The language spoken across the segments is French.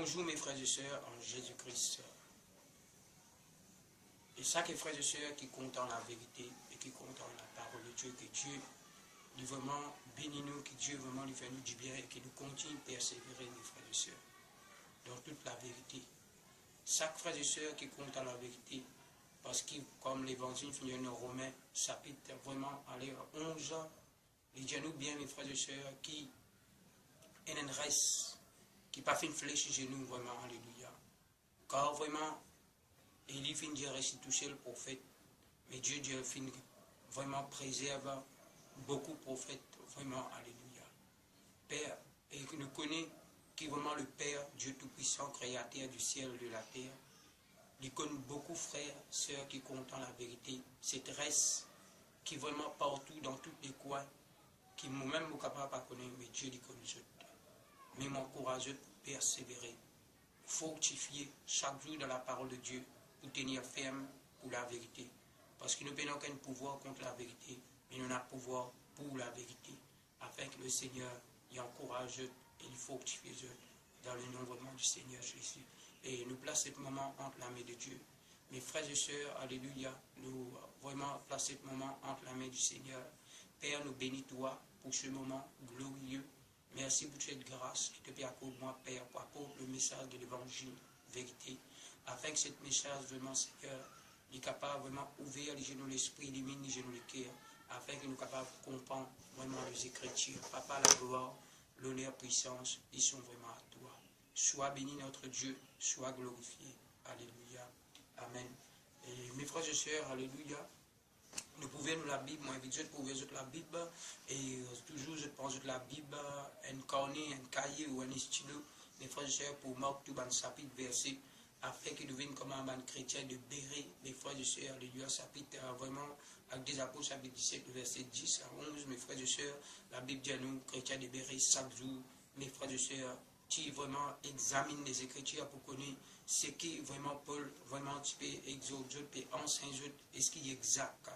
Bonjour mes frères et sœurs en Jésus-Christ. Et chaque frère et sœur qui compte en la vérité et qui compte en la parole de Dieu, que Dieu lui vraiment bénit nous, que Dieu vraiment lui fait nous du bien et qu'il nous continue de persévérer mes frères et sœurs dans toute la vérité. Chaque frère et sœur qui compte en la vérité, parce que comme l'évangile finit en Romains, chapitre vraiment aller 11, il dit à nous bien mes frères et sœurs qui est un reste, qui n'a pas fait une flèche chez nous vraiment, alléluia. Car vraiment, il finit de rester touché le prophète, mais Dieu finit vraiment préserve beaucoup de prophètes, vraiment, alléluia. Père, et que nous connaissons qui est vraiment le Père, Dieu Tout-Puissant, Créateur du ciel et de la terre. Il connaît beaucoup frères, sœurs qui comptent en la vérité. Cette reste qui est vraiment partout, dans tous les coins, qui nous-mêmes nous capables de connaître, mais Dieu les connaît. Mais m'encourage à persévérer, fortifier chaque jour dans la parole de Dieu pour tenir ferme pour la vérité. Parce que nous n'avons aucun pouvoir contre la vérité, mais nous avons pouvoir pour la vérité, afin que le Seigneur y encourage et il fortifie dans le nom vraiment du Seigneur Jésus. Et nous plaçons ce moment entre la main de Dieu. Mes frères et sœurs, alléluia, nous vraiment plaçons ce moment entre la main du Seigneur. Père, nous bénis toi pour ce moment glorieux. Merci pour cette grâce qui te permet accorde-moi, Père, pour apporter le message de l'évangile, vérité, afin que ce message vraiment, Seigneur, est capable vraiment d'ouvrir les genoux de l'esprit, les mines, les genoux de cœur, afin que nous soyons capables de comprendre vraiment les Écritures. Papa, la gloire, l'honneur, la puissance, ils sont vraiment à toi. Sois béni notre Dieu, sois glorifié. Alléluia. Amen. Et mes frères et sœurs, alléluia. Nous pouvons nous la Bible, moi je pouvais la Bible, et toujours je pense que la Bible, un carnet, un cahier ou un stylo, mes frères et sœurs, pour marquer tout le chapitre versé, afin qu'ils deviennent comme un chrétien de bérer, mes frères et sœurs, alléluia, chapitre vraiment, avec des apôtres, chapitre 17, verset 10 à 11, mes frères et sœurs, la Bible dit à nous, chrétiens de bérer chaque jour, mes frères et sœurs, qui vraiment examine les Écritures pour connaître ce qui vraiment Paul, vraiment tu peux exhorter, tu peux enseigner, et ce qui est exact.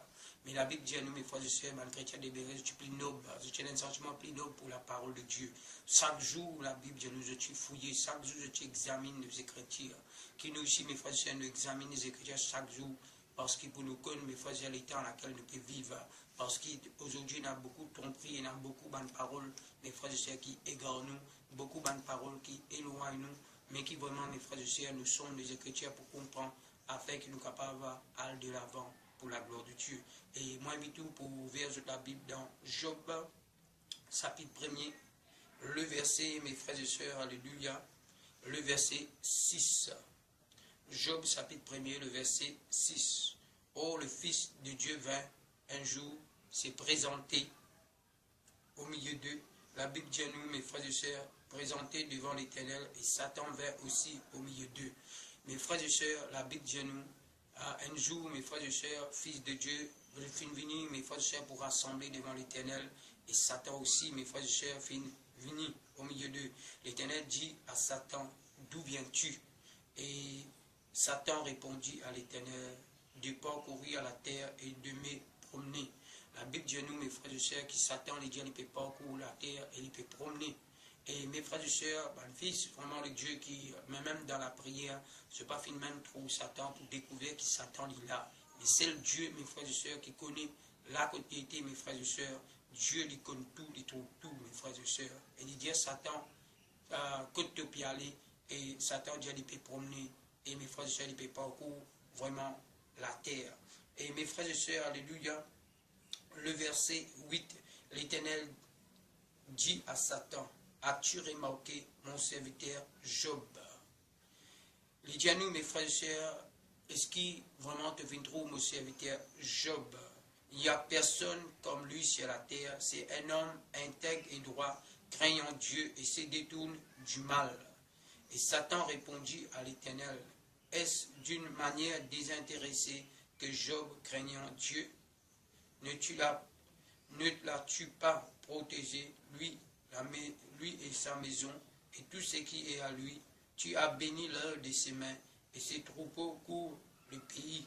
Mais la Bible dit à nous, mes frères et sœurs, malgré chrétien de bérer, je suis plus noble, je suis un sentiment plus noble pour la parole de Dieu. Chaque jour, la Bible dit à nous, je suis fouillé, chaque jour, je examine les Écritures. Qui nous aussi, mes frères et sœurs, nous examinons les Écritures chaque jour, parce que pour nous connaître, mes frères et sœurs, l'état dans lequel nous pouvons vivre. Parce qu'aujourd'hui, il y a beaucoup de tromperies, il y a beaucoup de paroles, mes frères et sœurs, qui égarent nous, beaucoup de paroles qui éloignent nous, mais qui vraiment, mes frères et sœurs, nous sont des Écritures pour comprendre, afin que nous soyons capables d'aller de l'avant pour la gloire de Dieu. Et moi, invite pour ouvrir la Bible dans Job, chapitre 1er, le verset, mes frères et sœurs, alléluia, le verset 6. Job, chapitre 1er, le verset 6. Or, le Fils de Dieu vint un jour s'est présenté au milieu d'eux. La Bible dit à nous, mes frères et sœurs, présentés devant l'Éternel, et Satan vint aussi au milieu d'eux. Mes frères et sœurs, la Bible dit à nous, un jour, mes frères et sœurs, fils de Dieu, je suis venu, mes frères et sœurs, pour rassembler devant l'Éternel, et Satan aussi, mes frères et sœurs, venu au milieu d'eux. L'Éternel dit à Satan, d'où viens-tu? Et Satan répondit à l'Éternel, de parcourir la terre et de me promener. La Bible dit à nous, mes frères et sœurs, qui Satan, les dieux, il peut parcourir la terre et il peut promener. Et mes frères et sœurs, le Fils, vraiment le Dieu qui, même dans la prière, ce n'est pas fait même trop Satan pour découvrir que Satan est là. Mais c'est le Dieu, mes frères et sœurs, qui connaît la quantité, mes frères et sœurs. Dieu, il connaît tout, il trouve tout, mes frères et sœurs. Et il dit à Satan, côté de puis aller, et Satan dit, il peut promener, et mes frères et sœurs, il peut parcourir vraiment la terre. Et mes frères et sœurs, alléluia, le verset 8, l'Éternel dit à Satan, as-tu remarqué mon serviteur Job? Il dit à nous, mes frères et sœurs, est-ce qu'il vraiment te viendra mon serviteur Job? Il n'y a personne comme lui sur la terre. C'est un homme intègre et droit, craignant Dieu et se détourne du mal. Et Satan répondit à l'Éternel, est-ce d'une manière désintéressée que Job craignant Dieu? Ne l'as-tu pas protégé, lui et sa maison, et tout ce qui est à lui? Tu as béni l'œuvre de ses mains, et ses troupeaux courent le pays.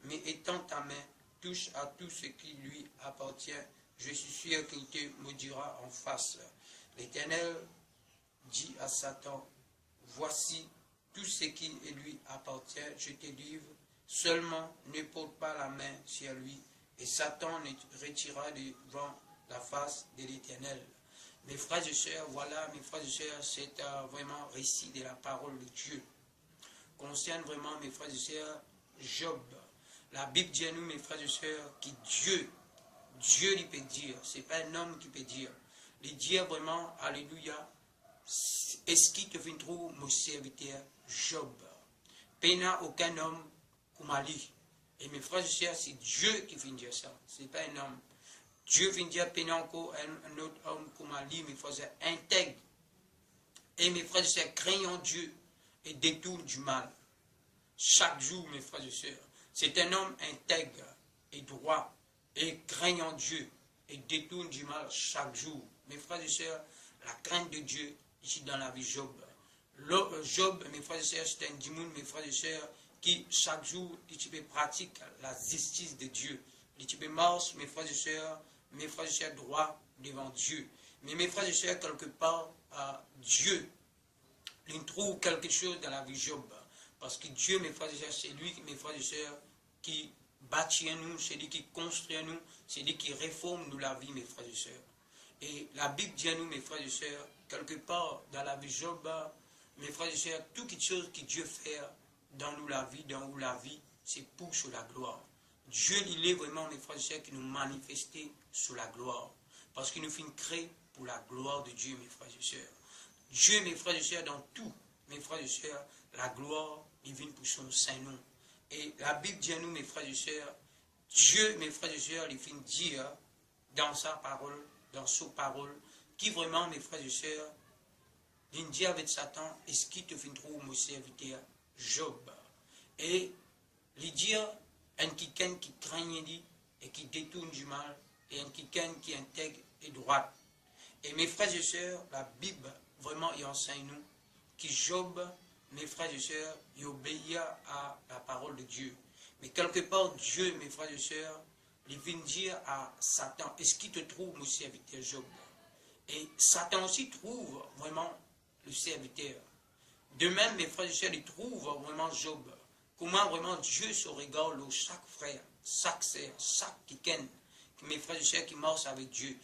Mais étends ta main, touche à tout ce qui lui appartient, je suis sûr qu'il te maudira en face. L'Éternel dit à Satan, voici tout ce qui lui appartient, je te livre, seulement ne porte pas la main sur lui, et Satan ne retirera devant la face de l'Éternel. Mes frères et sœurs, voilà, mes frères et sœurs, c'est vraiment récit de la parole de Dieu. Concerne vraiment, mes frères et sœurs, Job. La Bible dit à nous, mes frères et sœurs, que Dieu lui peut dire, c'est pas un homme qui peut dire. Il dit vraiment, alléluia, est-ce qu'il te vient trop, mon serviteur Job? Pena aucun homme comme Ali. Et mes frères et sœurs, c'est Dieu qui vient dire ça, c'est pas un homme. Dieu vient dire, pena encore un autre homme comme Ali, mes frères et sœurs, intègre. Et mes frères et sœurs, craignons Dieu et détourne du mal. Chaque jour, mes frères et sœurs, c'est un homme intègre et droit et craignant Dieu et détourne du mal chaque jour. Mes frères et sœurs, la crainte de Dieu ici dans la vie Job. Job, mes frères et sœurs, c'est un démon, mes frères et sœurs, qui chaque jour, il pratique la justice de Dieu. Il marche, mes frères et sœurs, droit devant Dieu. Mais mes frères et sœurs, quelque part, Dieu, il trouve quelque chose dans la vie Job. Parce que Dieu, mes frères et sœurs, c'est lui, mes frères et sœurs, qui bâtit en nous, c'est lui qui construit en nous, c'est lui qui réforme nous la vie, mes frères et sœurs. Et la Bible dit à nous, mes frères et sœurs, quelque part dans la vie Job, mes frères et sœurs, toute chose que Dieu fait dans nous la vie, c'est pour sur la gloire. Dieu, il est vraiment, mes frères et sœurs, qui nous manifeste sur la gloire. Parce qu'il nous fait créer pour la gloire de Dieu, mes frères et sœurs. Dieu, mes frères et sœurs, dans tout, mes frères et sœurs, la gloire divine pour son Saint-Nom. Et la Bible dit à nous, mes frères et sœurs, Dieu, mes frères et sœurs, il fait dire dans sa parole, qui vraiment, mes frères et sœurs, il dit avec Satan, est-ce qu'il te fait trop, mon serviteur Job? Et il dit, un quelqu'un qui craigne dit et qui détourne du mal, et un quelqu'un qui intègre et droit. Et mes frères et sœurs, la Bible, vraiment, il enseigne nous, que Job, mes frères et sœurs, il obéit à la parole de Dieu. Mais quelque part, Dieu, mes frères et sœurs, il vient dire à Satan, est-ce qu'il te trouve, mon serviteur Job? Et Satan aussi trouve vraiment le serviteur. De même, mes frères et sœurs, ils trouvent vraiment Job. Comment vraiment Dieu se regarde chaque frère, chaque sœur, chaque quelqu'un, mes frères et sœurs qui marchent avec Dieu.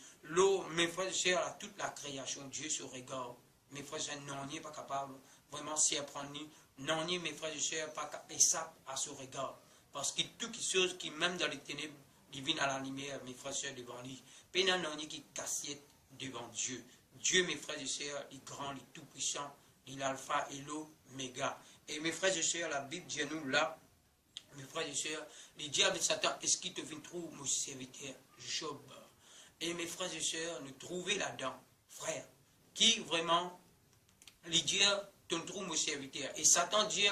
Mes frères et sœurs, à toute la création, Dieu se regarde. Mes frères et sœurs, non, on n'est pas capable vraiment s'y apprendre. Non, mes frères et sœurs, pas capable à ce regard. Parce que toute chose qui, même dans les ténèbres, divine à la lumière, mes frères et sœurs, devant lui. Pénan non qui cassiette devant Dieu. Dieu, mes frères et sœurs, il est grand, il est tout puissant, il est alpha et l'oméga. Et mes frères et sœurs, la Bible dit à nous là, mes frères et sœurs, il dit avec Satan, est-ce qu'il te vient trouver mon serviteur Job? Et mes frères et sœurs, nous trouver là-dedans, frère, qui vraiment, lui dire, tu trouves mon serviteur. Et Satan dit,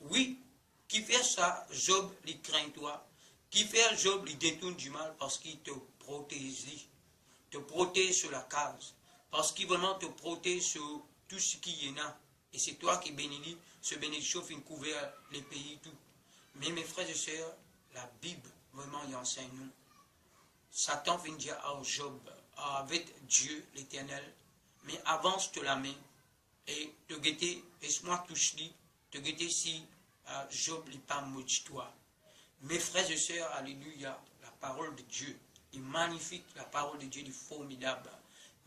oui, qui fait ça, Job, il craint toi. Qui fait Job, il détourne du mal parce qu'il te protège sur la case. Parce qu'il vraiment te protège sur tout ce qui y en a. Et c'est toi qui bénis, ce bénédiction fait couvert les pays tout. Mais mes frères et sœurs, la Bible, vraiment, il enseigne nous. Satan vient dire à Job, avec Dieu, l'Éternel, mais avance te la main et te guetter, laisse-moi toucher, te guetter si Job n'est pas maudit toi. Mes frères et sœurs, alléluia, la parole de Dieu, il est magnifique, la parole de Dieu est formidable.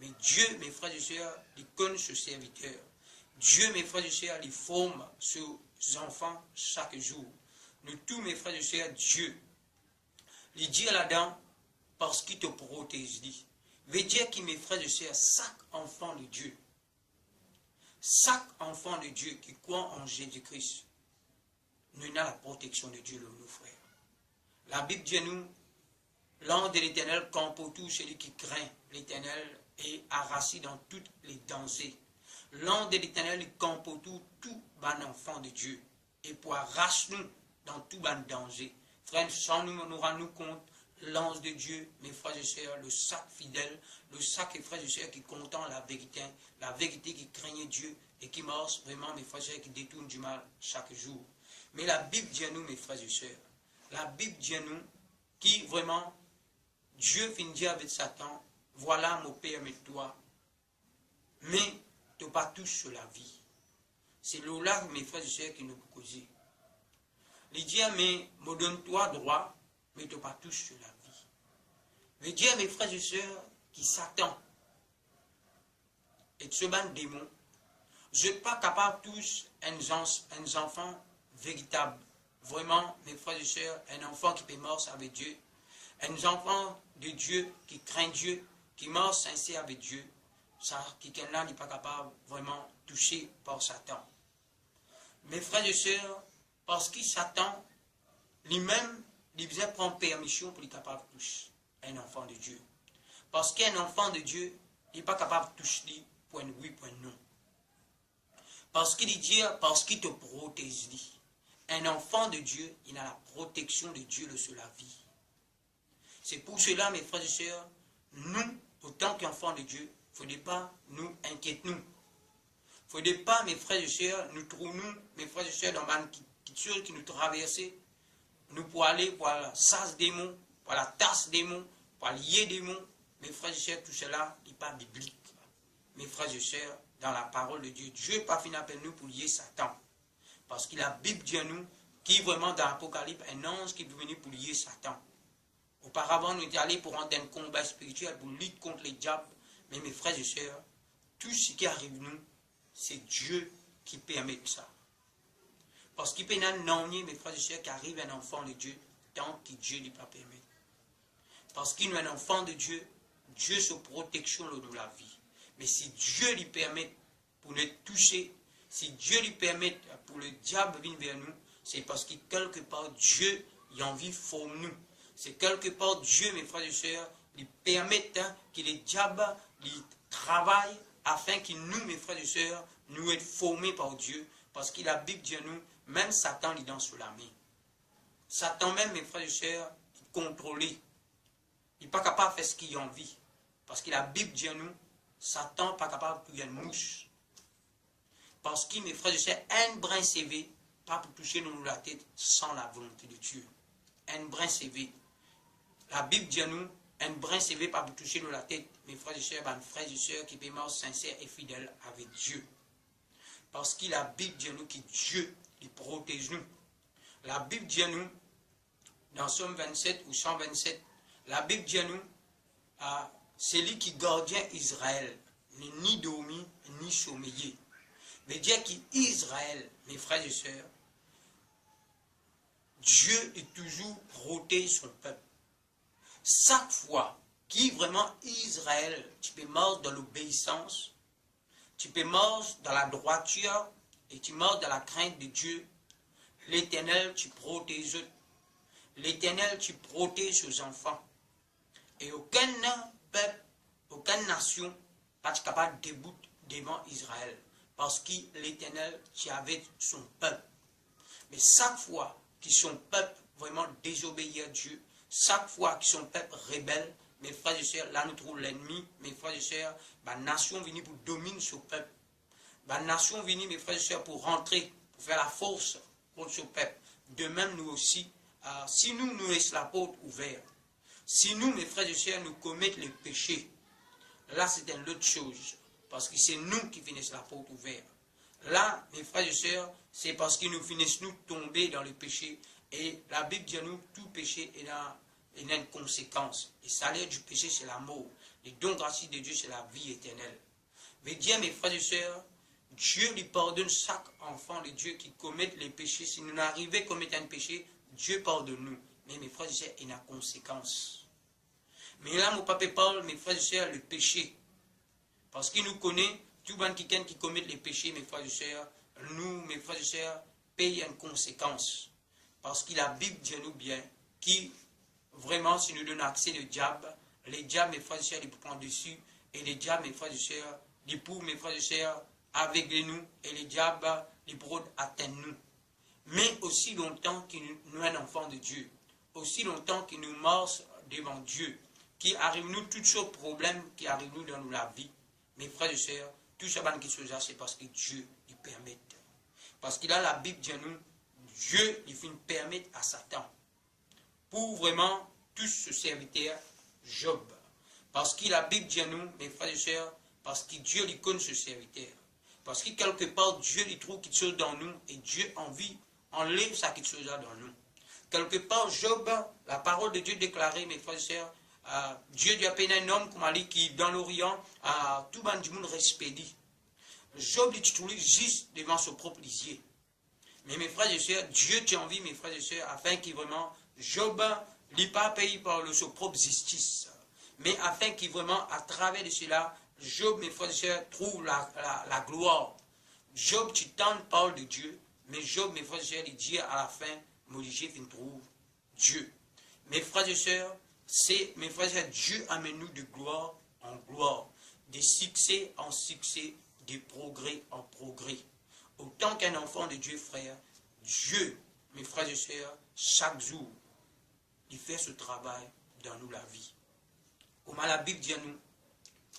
Mais Dieu, mes frères et sœurs, il connaît ce serviteur. Dieu, mes frères et sœurs, il forme ses enfants chaque jour. Nous tous, mes frères et sœurs, Dieu, il dit là-dedans, parce qu'il te protège, dit. Veut dire que mes frères et sœurs, chaque enfant de Dieu qui croit en Jésus-Christ, nous avons la protection de Dieu, nos frères. La Bible dit à nous, l'ange de l'Éternel campe autour celui qui craint l'Éternel et arraché dans tous les dangers. L'ange de l'Éternel campe autour tout bon enfant de Dieu et pour arracher nous dans tout bon danger. Frères, sans nous rendre compte, l'ange de Dieu, mes frères et sœurs, le sac fidèle, le sac et frères et sœurs qui content la vérité qui craignent Dieu et qui marche vraiment, mes frères et sœurs, qui détournent du mal chaque jour. Mais la Bible dit à nous, mes frères et sœurs, la Bible dit à nous, qui vraiment, Dieu finit dire avec Satan, voilà mon père, mais toi, mais tu pas touché sur la vie. C'est là, mes frères et sœurs, qui nous causent. Les dieux, mais me donne-toi droit, mais tu pas touche sur la vie. Les dieux, mes frères et sœurs, qui Satan et ce ban démon, je ne suis pas capable tous un enfant véritable. Vraiment, mes frères et sœurs, un enfant qui peut mort avec Dieu, un enfant de Dieu qui craint Dieu, qui mort sincère avec Dieu, ça, quelqu'un-là n'est pas capable vraiment touché par Satan. Mes frères et sœurs, parce que Satan, lui-même, il vient prendre permission pour être capable de toucher un enfant de Dieu. Parce qu'un enfant de Dieu, il n'est pas capable de toucher point oui, point non. Parce qu'il dit, parce qu'il te protège. Un enfant de Dieu, il a la protection de Dieu sur la vie. C'est pour cela, mes frères et sœurs, nous, autant qu'enfants de Dieu, il ne faudrait pas nous inquiéter. Il ne faudrait pas, mes frères et sœurs, nous trouvons, mes frères et sœurs, dans la culture qui nous traverse, nous pour aller pour la sas démon, pour la tasse démon, pour lier démon. Mes frères et sœurs, tout cela n'est pas biblique. Mes frères et sœurs, dans la parole de Dieu, Dieu n'a pas fini appel nous pour lier Satan. Parce que la Bible dit à nous, qui vraiment dans l'Apocalypse, un ange qui est venu pour lier Satan. Auparavant, nous étions allés pour rendre un combat spirituel, pour lutter contre les diables. Mais mes frères et sœurs, tout ce qui arrive nous, c'est Dieu qui permet ça. Parce qu'il peut y avoir mes frères et sœurs, qui arrive un enfant de Dieu, tant que Dieu ne pas permet. Parce qu'il y a un enfant de Dieu, Dieu se protection de la vie. Mais si Dieu lui permet pour nous toucher, si Dieu lui permet pour le diable venir vers nous, c'est parce que quelque part Dieu a envie de former nous. C'est quelque part Dieu, mes frères et sœurs, lui permet que les diables travaillent afin que nous, mes frères et sœurs, nous soyons formés par Dieu. Parce que la Bible dit à nous, même Satan est dans sous la main. Satan même, mes frères et sœurs, il contrôle. Il n'est pas capable de faire ce qu'il a envie. Parce que la Bible dit à nous, Satan n'est pas capable de tuer une mouche. Parce que, mes frères et sœurs, un brin CV, pas pour toucher nous la tête sans la volonté de Dieu. Un brin CV. La Bible dit à nous, un brin CV, pas pour toucher nous la tête, mes frères et sœurs, ben, frères et sœurs qui peuvent être sincères et fidèles avec Dieu. Parce que la Bible dit à nous que Dieu il protège nous. La Bible dit à nous, dans Somme 27 ou 127, la Bible dit à nous, c'est lui qui gardien Israël, n'est ni dormi, ni sommeillé. Mais dire qu'Israël, mes frères et sœurs, Dieu est toujours protège son peuple. Chaque fois qui vraiment Israël, tu peux mordre dans l'obéissance, tu peux mordre dans la droiture et tu mordre dans la crainte de Dieu, l'Éternel, tu protèges. L'Éternel, tu protèges aux enfants. Et aucun peuple, aucune nation pas capable de débouter devant Israël. Parce que l'Éternel, tu avais son peuple. Mais chaque fois que son peuple vraiment désobéit à Dieu, chaque fois que son peuple rebelle, mes frères et sœurs, là nous trouvons l'ennemi, mes frères et sœurs, la nation venue pour dominer ce peuple. La nation venue, mes frères et sœurs, pour rentrer, pour faire la force contre ce peuple. De même, nous aussi, si nous laissons la porte ouverte, si nous, mes frères et sœurs, nous commettons les péchés, là c'est une autre chose. Parce que c'est nous qui finissons la porte ouverte. Là, mes frères et sœurs, c'est parce que nous finissons nous tomber dans le péché. Et la Bible dit à nous, tout péché a une conséquence. Le salaire du péché, c'est la mort. Les dons gratuits de Dieu, c'est la vie éternelle. Mais Dieu, mes frères et sœurs, Dieu lui pardonne chaque enfant de Dieu qui commet les péchés. Si nous n'arrivons à commettre un péché, Dieu pardonne nous. Mais mes frères et sœurs, il y a une conséquence. Mais là, mon papa parle, mes frères et sœurs, le péché. Parce qu'il nous connaît, tout le monde qui commet les péchés, mes frères et sœurs, nous, mes frères et sœurs, payons une conséquence. Parce que la Bible dit à nous bien, qui vraiment, si nous donnons accès au diable, les diables, mes frères et sœurs, ils prennent dessus, et les diables, mes frères et sœurs, ils pour, mes frères et sœurs, avec nous, et les diables, ils pourront atteindre nous. Mais aussi longtemps que nous sommes un enfant de Dieu, aussi longtemps que nous marchons devant Dieu, qui arrive nous tous ces problèmes qui arrivent nous dans la vie, mes frères et sœurs, tout ça c'est parce que Dieu lui permet. Parce que là, la Bible dit à nous, Dieu lui permet à Satan pour vraiment tous ce serviteur Job. Parce que la Bible dit à nous, mes frères et sœurs, parce que Dieu lui connaît ce serviteur. Parce que quelque part, Dieu il trouve quelque chose dans nous et Dieu enlève ça quelque chose là dans nous. Quelque part, Job, la parole de Dieu déclarée, mes frères et sœurs, Dieu lui a payé un homme comme Ali qui, dans l'Orient, tout le monde respecte. Job il trouve juste devant son propre lisier. Mais mes frères et sœurs, Dieu t'a envie, mes frères et sœurs, afin qu'il vraiment, Job n'est pas payé par sa propre justice. Mais afin qu'il vraiment, à travers de cela, Job, mes frères et sœurs, trouve la gloire. Job, tu parles de Dieu, mais Job, mes frères et sœurs, il dit à la fin, Moïse, il trouve Dieu. Mes frères et sœurs, mes frères et sœurs, Dieu amène-nous de gloire en gloire, de succès en succès, de progrès en progrès. Autant qu'un enfant de Dieu, frère, Dieu, mes frères et sœurs, chaque jour, il fait ce travail dans nous la vie. Comme la Bible dit à nous,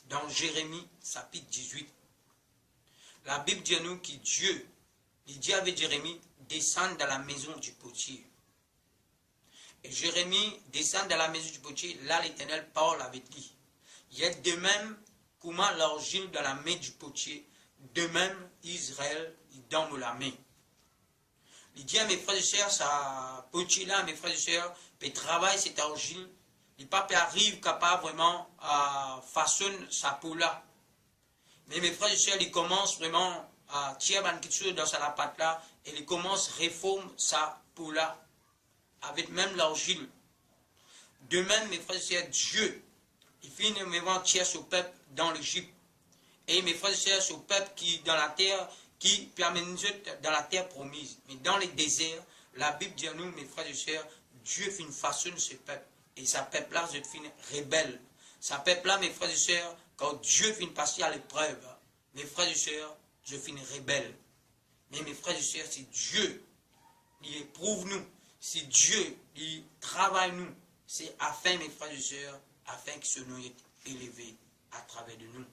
dans Jérémie, chapitre 18, la Bible dit à nous que Dieu, il dit avec Jérémie, descend dans la maison du potier. Et Jérémie descend dans la maison du potier, là l'Éternel parle avec lui. Il y a de même, comment l'argile dans la main du potier, de même Israël, il donne la main. Il dit à mes frères et sœurs, ça potier là, mes frères et sœurs, peut travailler cette argile, le pape arrive capable vraiment à façonner sa peau là. Mais mes frères et sœurs, ils commencent vraiment à tirer quelque chose dans sa pâte là, et ils commencent à réformer sa peau là, avec même l'argile. De même, mes frères et sœurs, Dieu, il finit vraiment tirer ce peuple dans l'Égypte. Et mes frères et sœurs, ce peuple qui dans la terre, qui permet dans la terre promise. Mais dans les déserts, la Bible dit à nous, mes frères et sœurs, Dieu fait une façon de ce peuple. Et ce peuple-là, je finis rebelle. Ce peuple-là, mes frères et sœurs, quand Dieu finit passer à l'épreuve, mes frères et sœurs, je finis rebelle. Mais mes frères et sœurs, c'est Dieu, il éprouve nous. C'est Dieu, il travaille nous. C'est afin, mes frères et sœurs, afin que ce nom est élevé à travers de nous.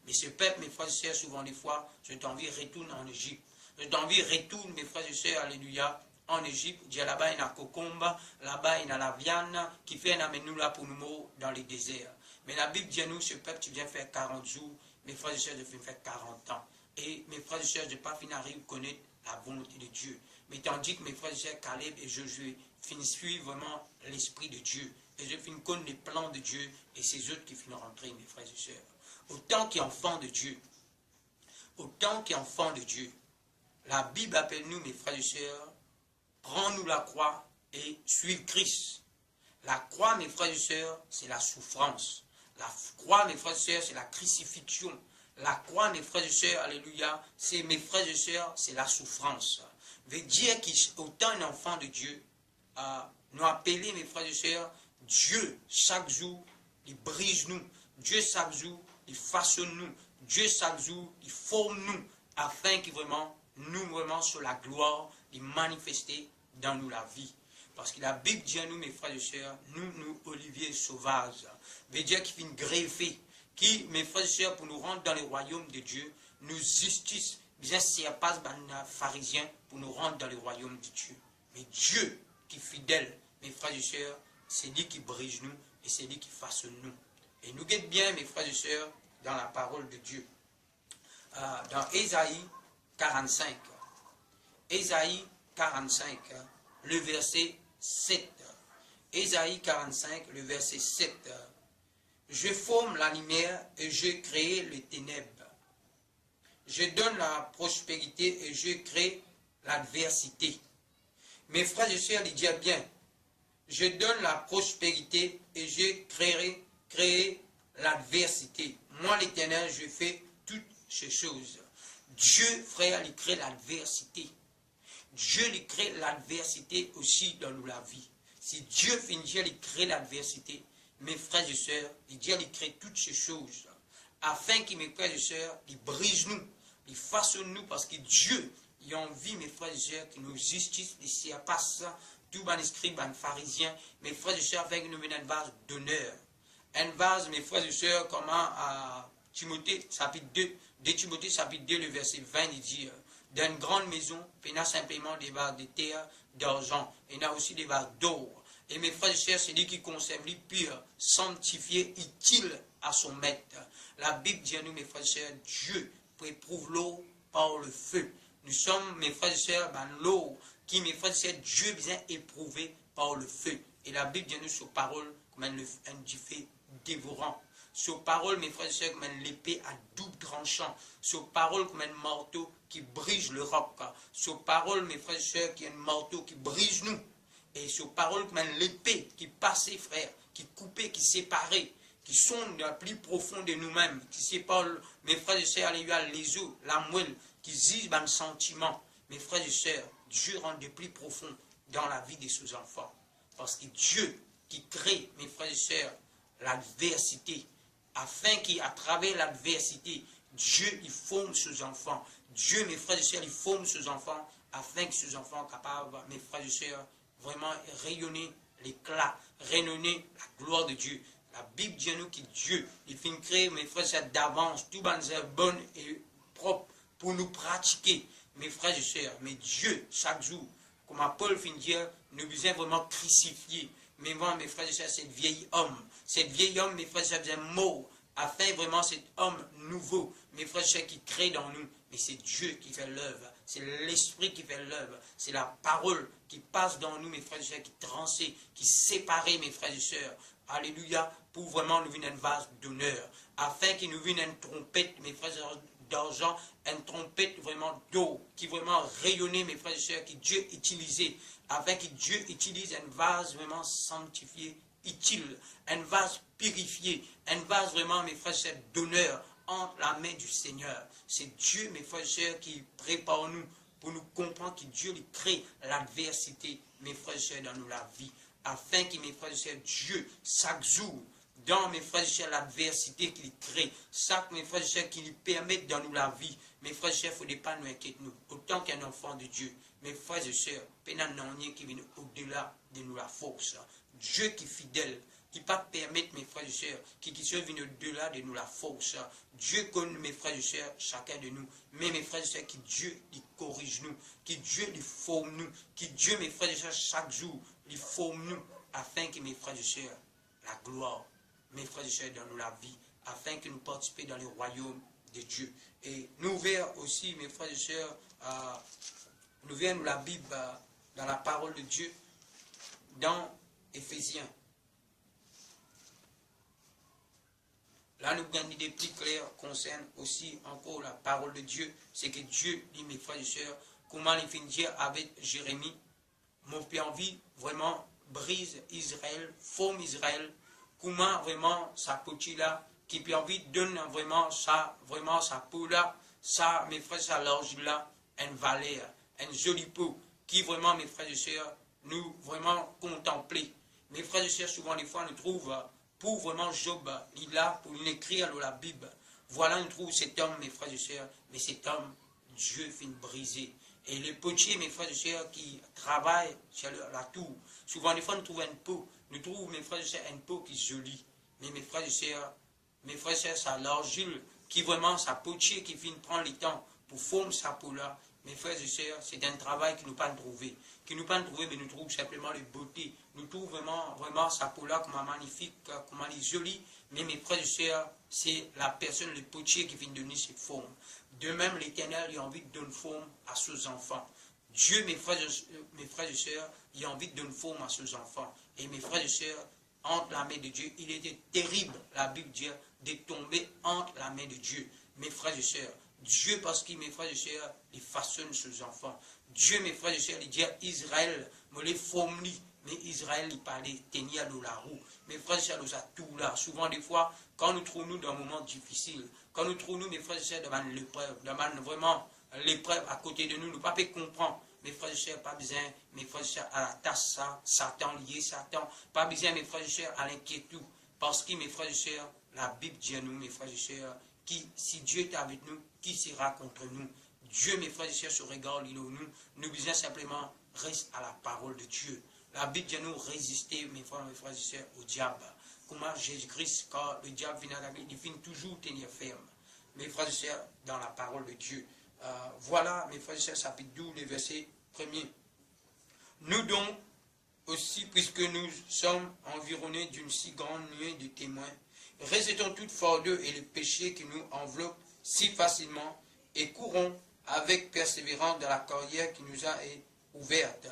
Mais ce peuple, mes frères et sœurs, souvent des fois, je t'envie retourne en Égypte. Je t'envie retourne, mes frères et sœurs, alléluia, en Égypte. Là-bas, il y a cocombe, là-bas, il y a la viande qui fait un amène-nous là pour nous mourir dans les déserts. Mais la Bible dit à nous, ce peuple, tu viens faire 40 jours. Mes frères et sœurs, je viens faire 40 ans. Et mes frères et sœurs, je n'ai pas fini à connaître la volonté de Dieu. Mais tandis que mes frères et sœurs, Caleb et Josué, finissent suivre vraiment l'esprit de Dieu. Et je finis connaître les plans de Dieu et ces autres qui finissent rentrer, mes frères et sœurs. Autant qu'enfants de Dieu, la Bible appelle nous, mes frères et sœurs, prends-nous la croix et suivre Christ. La croix, mes frères et sœurs, c'est la souffrance. La croix, mes frères et sœurs, c'est la crucifixion. La croix, mes frères et sœurs, alléluia, c'est mes frères et sœurs, c'est la souffrance. Veut dire qu'autant un enfant de Dieu, nous appeler, mes frères et sœurs, Dieu, chaque jour, il brise nous. Dieu, chaque jour, il façonne nous. Dieu, chaque jour, il forme nous, afin que vraiment, nous, vraiment, sur la gloire, il manifester dans nous la vie. Parce que la Bible dit à nous, mes frères et sœurs, nous, Olivier Sauvage, veut dire qu'il finit greffé, qui, mes frères et sœurs, pour nous rendre dans le royaume de Dieu, nous justice, bien c'est pas un pharisien, pour nous rendre dans le royaume de Dieu. Mais Dieu, qui est fidèle, mes frères et sœurs, c'est lui qui brise nous, et c'est lui qui façonne nous. Et nous guette bien, mes frères et sœurs, dans la parole de Dieu. Dans Ésaïe 45. Ésaïe 45, le verset 7. Ésaïe 45, le verset 7. Je forme la lumière et je crée les ténèbres. Je donne la prospérité et je crée l'adversité. Mes frères et sœurs, il dit bien, je donne la prospérité et je créer l'adversité. Moi, l'Éternel, je fais toutes ces choses. Dieu, frère, il crée l'adversité. Dieu, il crée l'adversité aussi dans nous la vie. Si Dieu finit, il crée l'adversité. Mes frères et sœurs, Dieu, il crée toutes ces choses. Afin que mes frères et sœurs, il brise nous, il façonne nous, parce que Dieu, il a envie, mes frères et sœurs, que nos justices, les surpassent, tout ban scribe, ban pharisien, mes frères et sœurs, avec nous un vase d'honneur. Un vase, mes frères et sœurs, comment à Timothée, chapitre 2, de Timothée, chapitre 2, le verset 20, il dit, dans une grande maison, il y a simplement des vases de terre, d'argent, il y a aussi des vases d'or. Et mes frères et sœurs, c'est lui qui conserve lui pur, sanctifié, utile à son maître. La Bible dit à nous, mes frères et sœurs, Dieu éprouve l'eau par le feu. Nous sommes, mes frères et sœurs, dans l'eau, qui, mes frères et sœurs, Dieu vient éprouver par le feu. Et la Bible dit nous sur parole comme un feu dévorant. Sur parole, mes frères et sœurs, comme l'épée à double tranchant. Sur parole, comme un marteau qui brise le roc. Sur parole, mes frères et sœurs, qui est un marteau qui brise nous. Et sur parole, comme l'épée qui passait, frère, qui coupait, qui séparait, qui sont la plus profonde de nous-mêmes, qui séparent, mes frères et sœurs, les os, la moelle, qui zisent dans le sentiment. Mes frères et sœurs, Dieu rend de plus profond dans la vie de ses enfants. Parce que Dieu qui crée, mes frères et sœurs, l'adversité, afin qu'à travers l'adversité, Dieu il forme ses enfants. Dieu, mes frères et sœurs, il forme ses enfants, afin que ses enfants soient capables, mes frères et sœurs, vraiment rayonner l'éclat, rayonner la gloire de Dieu. La Bible dit à nous que Dieu, il finit créer, mes frères et sœurs, d'avance, tout dans un bon et propre, pour nous pratiquer, mes frères et sœurs. Mais Dieu, chaque jour, comme Paul finit dire, nous besoin vraiment crucifier. Mais moi, mes frères et sœurs, cet vieil homme, mes frères et sœurs, besoin mort, afin vraiment cet homme nouveau, mes frères et sœurs, qui crée dans nous. Mais c'est Dieu qui fait l'œuvre, c'est l'Esprit qui fait l'œuvre, c'est la parole qui passe dans nous, mes frères et sœurs, qui transcende, qui sépare, mes frères et sœurs. Alléluia, pour vraiment nous venir un vase d'honneur, afin qu'il nous vienne une trompette, mes frères et sœurs, d'argent, une trompette vraiment d'eau, qui vraiment rayonnait, mes frères et sœurs, qui Dieu utilisait, afin que Dieu utilise un vase vraiment sanctifié, utile, un vase purifié, un vase vraiment, mes frères et sœurs, d'honneur, entre la main du Seigneur. C'est Dieu, mes frères et sœurs, qui prépare nous, pour nous comprendre que Dieu lui crée l'adversité, mes frères et sœurs, dans nous la vie, afin que, mes frères et sœurs, Dieu, chaque jour, dans mes frères et sœurs, l'adversité qu'il crée, chaque, mes frères et sœurs, qui lui permettent dans nous la vie, mes frères et sœurs, il ne faut pas nous inquiéter, nous, autant qu'un enfant de Dieu, mes frères et sœurs, pénal qui vient au-delà de nous la force. Dieu qui est fidèle, qui ne pas permettre, mes frères et sœurs, qui viennent au-delà de nous la force. Dieu connaît, mes frères et sœurs, chacun de nous. Mais mes frères et sœurs, qui Dieu les corrige nous, qui Dieu les forme nous, qui Dieu, mes frères et sœurs, chaque jour, les forme nous, afin que, mes frères et sœurs, la gloire, mes frères et sœurs, dans nous la vie, afin que nous participions dans le royaume de Dieu. Et nous ouvrons aussi, mes frères et sœurs, nous ouvrons la Bible dans la parole de Dieu, dans Éphésiens. Là, nous avons une idée plus claire concerne aussi encore la parole de Dieu. C'est que Dieu dit, mes frères et sœurs, comment il finit dire avec Jérémie, mon père envie vraiment brise Israël, forme Israël, comment vraiment sa petite là, qui peut envie donne vraiment sa peau là, ça, mes frères, sa large là, une valeur, un joli peau, qui vraiment, mes frères et sœurs, nous vraiment contempler. Mes frères et sœurs, souvent des fois, nous trouvent pour vraiment Job, il a pour l'écrire dans la Bible. Voilà, nous trouvons cet homme, mes frères et sœurs, mais cet homme, Dieu finit briser. Et les potiers, mes frères et sœurs, qui travaillent sur la tour, souvent des fois, nous trouvons une peau. Nous trouvons, mes frères et sœurs, une peau qui est jolie. Mais mes frères et sœurs, ça l'argile, qui vraiment, sa potier, qui finit prendre le temps pour former sa peau là. Mes frères et sœurs, c'est un travail qui nous pas trouvé. Qui nous pas trouvé, mais nous trouvons simplement les beautés. Nous trouvons vraiment sa peau là comme magnifique, comme elle est jolie. Mais mes frères et sœurs, c'est la personne, le potier qui vient donner cette forme. De même, l'Éternel, il a envie de donner forme à ses enfants. Dieu, mes frères et sœurs, il a envie de donner forme à ses enfants. Et mes frères et sœurs, entre la main de Dieu, il était terrible, la Bible dit, de tomber entre la main de Dieu. Mes frères et sœurs, Dieu, parce qu'il, mes frères et sœurs, il façonne ses enfants. Dieu, mes frères et sœurs, il dit à Israël, me les forme, mais Israël, il parlait, tenir dans la roue. Mes frères et sœurs, nous a tout là. Souvent, des fois, quand nous trouvons nous dans un moment difficile, quand nous trouvons nous, mes frères et sœurs, devant l'épreuve, devant vraiment l'épreuve à côté de nous, nous ne pouvons pas comprendre. Mes frères et sœurs, pas besoin, mes frères et sœurs, à la tasse, Satan, lié Satan, pas besoin, mes frères et sœurs, à l'inquiétude. Parce que, mes frères et sœurs, la Bible dit à nous, mes frères et sœurs, qui, si Dieu est avec nous, qui sera contre nous? Dieu, mes frères et sœurs, se regarde, il est nous. Nous besoin simplement rester à la parole de Dieu. La Bible dit à nous résister, mes frères et sœurs, au diable. Comment Jésus-Christ, quand le diable vient à la vie, il finit toujours tenir ferme. Mes frères et sœurs, dans la parole de Dieu. Voilà, mes frères et sœurs, chapitre 12, le verset 1er. Nous donc, aussi, puisque nous sommes environnés d'une si grande nuée de témoins, rejetons toute fardeur et le péché qui nous enveloppe si facilement et courons avec persévérance dans la carrière qui nous a ouverte.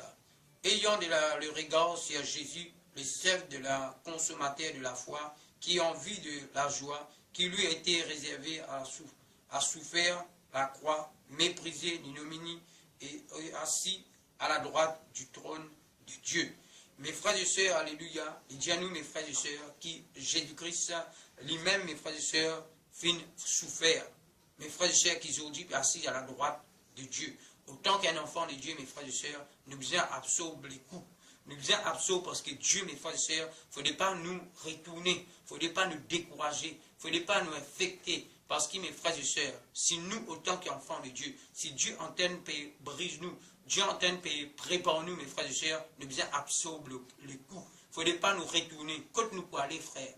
Ayant le regard sur Jésus, le chef de la consommateur de la foi, qui en vue de la joie qui lui a été réservée a souffert la croix, méprisé l'ignominie et assis à la droite du trône de Dieu. Mes frères et sœurs, alléluia, il dit à nous, mes frères et sœurs, qui Jésus-Christ lui-même, mes frères et sœurs, fin souffert. Mes frères et sœurs qui aujourd'hui assis à la droite de Dieu. Autant qu'un enfant de Dieu, mes frères et sœurs, nous devons absorber les coups. Nous devons absorber parce que Dieu, mes frères et sœurs, il ne faudrait pas nous retourner, il ne faudrait pas nous décourager, il ne faudrait pas nous infecter. Parce que, mes frères et sœurs, si nous, autant qu'enfants de Dieu, si Dieu entend paix, brise-nous, Dieu entend paix, prépare-nous, mes frères et sœurs, nous devons absorber les coups. Il ne faudrait pas nous retourner. Côte nous pour aller, frères.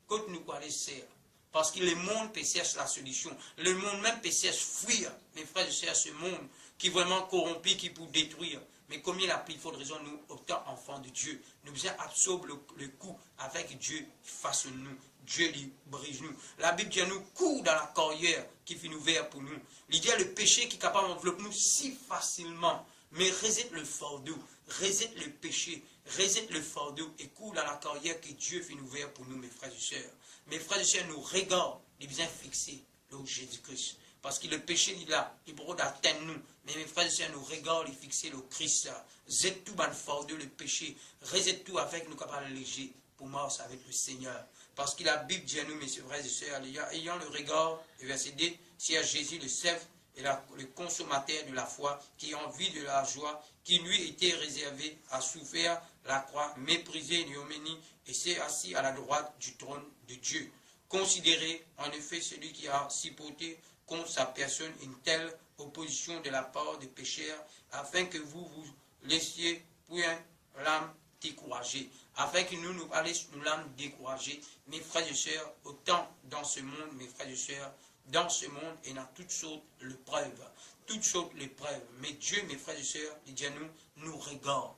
Côte nous pour aller, sœurs. Parce que le monde peut chercher la solution. Le monde même peut chercher fuir, mes frères et sœurs, ce monde qui est vraiment corrompu, qui peut détruire. Mais comme il a plus forte raison, nous, autant enfants de Dieu, nous devons absorber le coup avec Dieu, façonne-nous. Dieu lui brise nous. La Bible dit à nous, cours dans la carrière qui fait ouverte pour nous. Il dit à le péché qui est capable d'envelopper nous si facilement. Mais résiste le fardeau, résiste le péché, résiste le fardeau et cours dans la carrière que Dieu fait ouverte pour nous, mes frères et sœurs. Mes frères et sœurs nous regardent, les bien fixés, là où Jésus-Christ. Parce que le péché, il est là, il peut atteindre nous. Mais mes frères et sœurs nous regardent, les fixés, le Christ. Zette tout dans le fardeau, le péché. Résiste tout avec nous capables léger pour marcher avec le Seigneur. Parce que la Bible dit à nous, mes frères et sœurs, ayant le regard, le verset 2, c'est à Jésus le chef et le consommateur de la foi, qui en vue de la joie, qui lui était réservé, a souffert la croix, méprisé l'ignominie, et s'est assis à la droite du trône de Dieu. Considérez en effet celui qui a supporté contre sa personne une telle opposition de la part des pécheurs, afin que vous vous laissiez point l'âme découragée, afin que nous l'âme découragée. Mes frères et sœurs, autant dans ce monde, mes frères et sœurs, dans ce monde, il y a toutes sortes d'épreuves, toutes sortes d'épreuves. Mais Dieu, mes frères et sœurs, il dit à nous, nous regarde.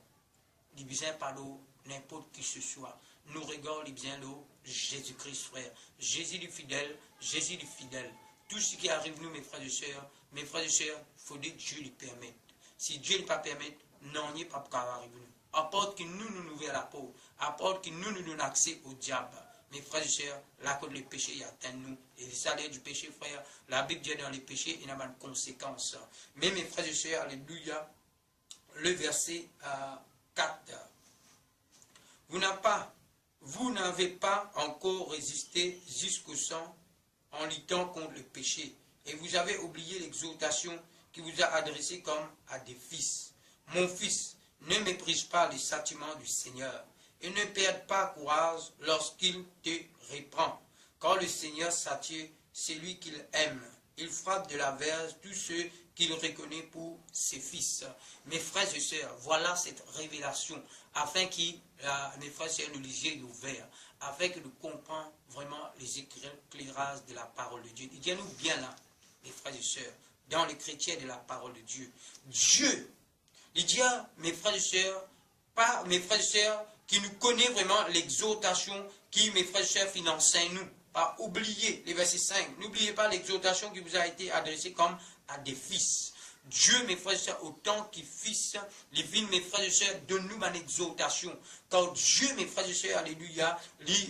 Il dit bien par n'importe qui ce soit. Nous regarde, il dit bien Jésus-Christ, frère. Jésus le fidèle, Jésus le fidèle. Tout ce qui arrive nous, mes frères et sœurs, il faut que Dieu lui permette. Si Dieu ne pas permettre, non, il n'y a pas de arriver nous. Apporte que nous ouvrons la peau, apporte que nous donnons accès au diable. Mes frères et sœurs, là que le péché atteint nous, et le salaire du péché, frère, la Bible dit dans les péchés, il y a pas de conséquences. Mais mes frères et sœurs, alléluia, le verset 4. Vous n'avez pas encore résisté jusqu'au sang en luttant contre le péché, et vous avez oublié l'exhortation qui vous a adressée comme à des fils. Mon fils, ne méprise pas les châtiments du Seigneur, et ne perde pas courage lorsqu'il te reprend. Quand le Seigneur s'attire celui qu'il aime, il frappe de la verge tous ceux qu'il reconnaît pour ses fils. Mes frères et sœurs, voilà cette révélation, afin que mes frères et sœurs nous lisiez ouverts, afin que nous comprenions vraiment les éclairages de la parole de Dieu. Il dit à nous bien là, mes frères et sœurs, dans les chrétiens de la parole de Dieu. Dieu, il dit à mes frères et sœurs, pas mes frères et sœurs, qui nous connaît vraiment l'exhortation qui, mes frères et sœurs, enseigne nous. Pas oublier les versets 5. N'oubliez pas l'exhortation qui vous a été adressée comme à des fils. Dieu, mes frères et sœurs, autant qu'il fils, les vignes, mes frères et sœurs, donne-nous une exhortation. Car Dieu, mes frères et sœurs, alléluia,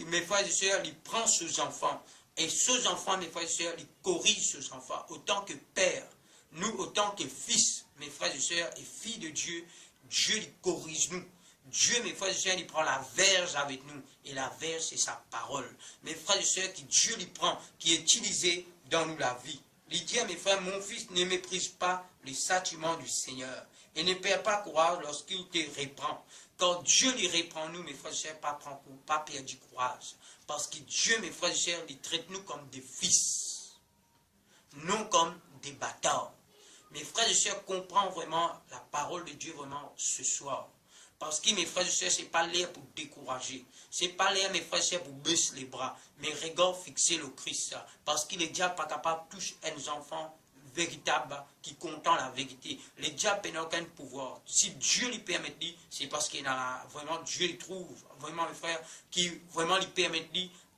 mes frères et sœurs, il prend ses enfants. Et ces enfants, mes frères et sœurs, il corrige ces enfants. Autant que père, nous, autant que fils, mes frères et sœurs, et filles de Dieu, Dieu, il corrige nous. Dieu, mes frères et sœurs, il prend la verge avec nous. Et la verge, c'est sa parole. Mes frères et sœurs, qui Dieu lui prend, qui est utilisé dans nous la vie. Il dit à mes frères, mon fils, ne méprise pas les châtiments du Seigneur. Et ne perds pas courage lorsqu'il te reprend. Quand Dieu les reprend nous, mes frères et sœurs, pas perdre du courage. Parce que Dieu, mes frères et sœurs, il traite nous comme des fils. Non comme des bâtards. Mes frères et sœurs, comprennent vraiment la parole de Dieu vraiment ce soir. Parce que mes frères et sœurs, ce n'est pas l'air pour décourager. Ce n'est pas l'air, mes frères et sœurs, pour baisser les bras. Mais regarde fixer le Christ. Parce qu'il est déjà pas capable de toucher un enfant véritable qui contient la vérité. Le diable n'a aucun pouvoir. Si Dieu lui permet, c'est parce qu'il a vraiment, Dieu lui trouve, vraiment mes frères, qui vraiment lui permet,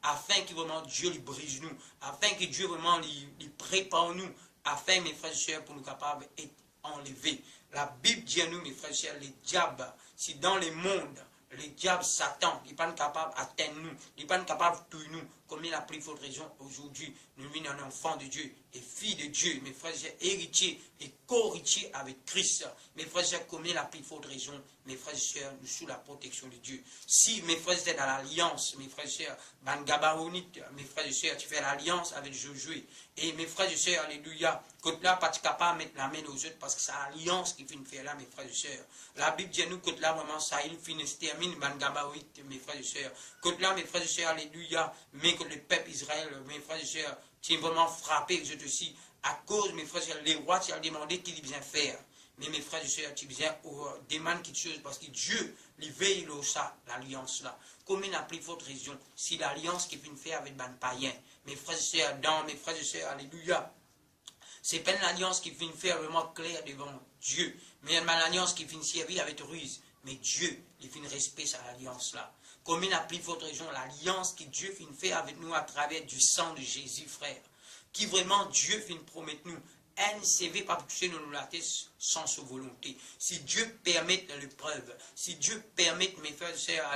afin que vraiment Dieu lui brise nous. Afin que Dieu vraiment lui prépare nous afin, mes frères et sœurs, pour nous capables d'être enlevés. La Bible dit à nous, mes frères et sœurs, les diables, si dans le monde, les diables, Satan, il n'est pas capable d'atteindre nous, il n'est pas capable de tuer nous, comme il a pris votre raison aujourd'hui. Nous venons un enfant de Dieu et fille de Dieu, mes frères et sœurs, héritiers et co-héritiers avec Christ. Mes frères et sœurs, comme il a pris votre raison, mes frères et sœurs, nous sous la protection de Dieu. Si mes frères et sœurs, dans l'alliance, mes frères et sœurs, Bangabaronite, mes frères et sœurs, tu fais l'alliance avec Josué. Et mes frères et sœurs, alléluia, côté là, pas capable de mettre la main aux autres parce que c'est l'alliance qui finit faire là, mes frères et sœurs. La Bible dit à nous, côté là, vraiment, ça, il finit, se termine, Bangabaronite, mes frères et sœurs. Côté là, mes frères et sœurs, alléluia, mais que le peuple Israël, mes frères et sœurs, tu es vraiment frappé, je te dis, à cause, mes frères et sœurs, les rois, tu as demandé qu'il bien faire. Mais mes frères et sœurs, tu viens demande quelque chose parce que Dieu, il veille ça, l'alliance là. Comme il a pris votre raison, si l'alliance qui finit faire avec les païens, mes frères et sœurs, dans mes frères et sœurs, alléluia. C'est pas une alliance qui finit faire vraiment clair devant Dieu, mais une alliance qui finit servir avec ruse. Mais Dieu, il finit respect à l'alliance là. Comme il a pris votre raison, l'alliance que Dieu finit faire avec nous à travers du sang de Jésus, frère. Qui vraiment Dieu finit promettre nous. Elle ne se veut pas toucher nos la tête sans sa volonté. Si Dieu permet l'épreuve, si Dieu permet, mes frères et sœurs,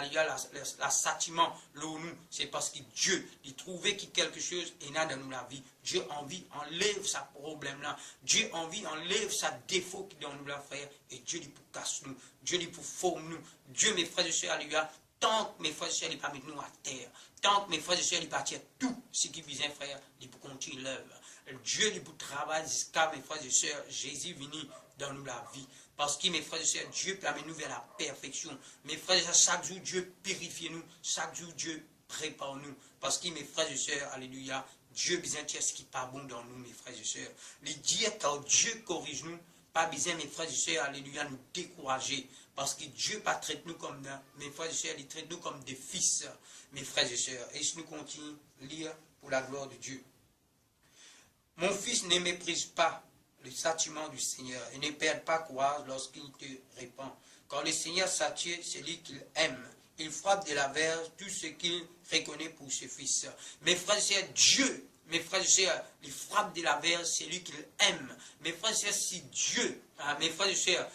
la châtiment, nous, c'est parce que Dieu, il trouvait que quelque chose est là dans nous la vie. Dieu envie, enlève sa problème là. Dieu envie, enlève sa défaut qui dans nous la frère. Et Dieu dit pour casse nous. Dieu dit pour former nous. Dieu, mes frères et sœurs, alléluia. Tant que mes frères et sœurs, ils ne pas mettre nous à terre. Tant que mes frères et sœurs, ils partirent tout ce qui vient frère, ils pour continuer l'œuvre. Dieu, il pour travailler jusqu'à mes frères et sœurs, Jésus venu dans nous la vie. Parce que mes frères et sœurs, Dieu permet nous vers la perfection. Mes frères et sœurs, chaque jour, Dieu purifie nous. Chaque jour, Dieu prépare nous. Parce que mes frères et sœurs, alléluia, Dieu besoin de ce qui n'est pas bon dans nous, mes frères et sœurs. Les dire quand Dieu corrige nous, pas besoin, mes frères et sœurs, alléluia, nous décourager. Parce que Dieu pas traite nous comme mes frères et sœurs, il traite nous comme des fils, mes frères et sœurs. Et si nous continuons à lire pour la gloire de Dieu. Mon fils, ne méprise pas le châtiment du Seigneur et ne perd pas courage lorsqu'il te répand. Quand le Seigneur s'attire celui qu'il aime, il frappe de la verge tout ce qu'il reconnaît pour ses fils. Mes frères et sœurs, Dieu, mes frères et sœurs, il frappe de la verge celui qu'il aime. Mes frères et sœurs, si Dieu, mes frères et sœurs,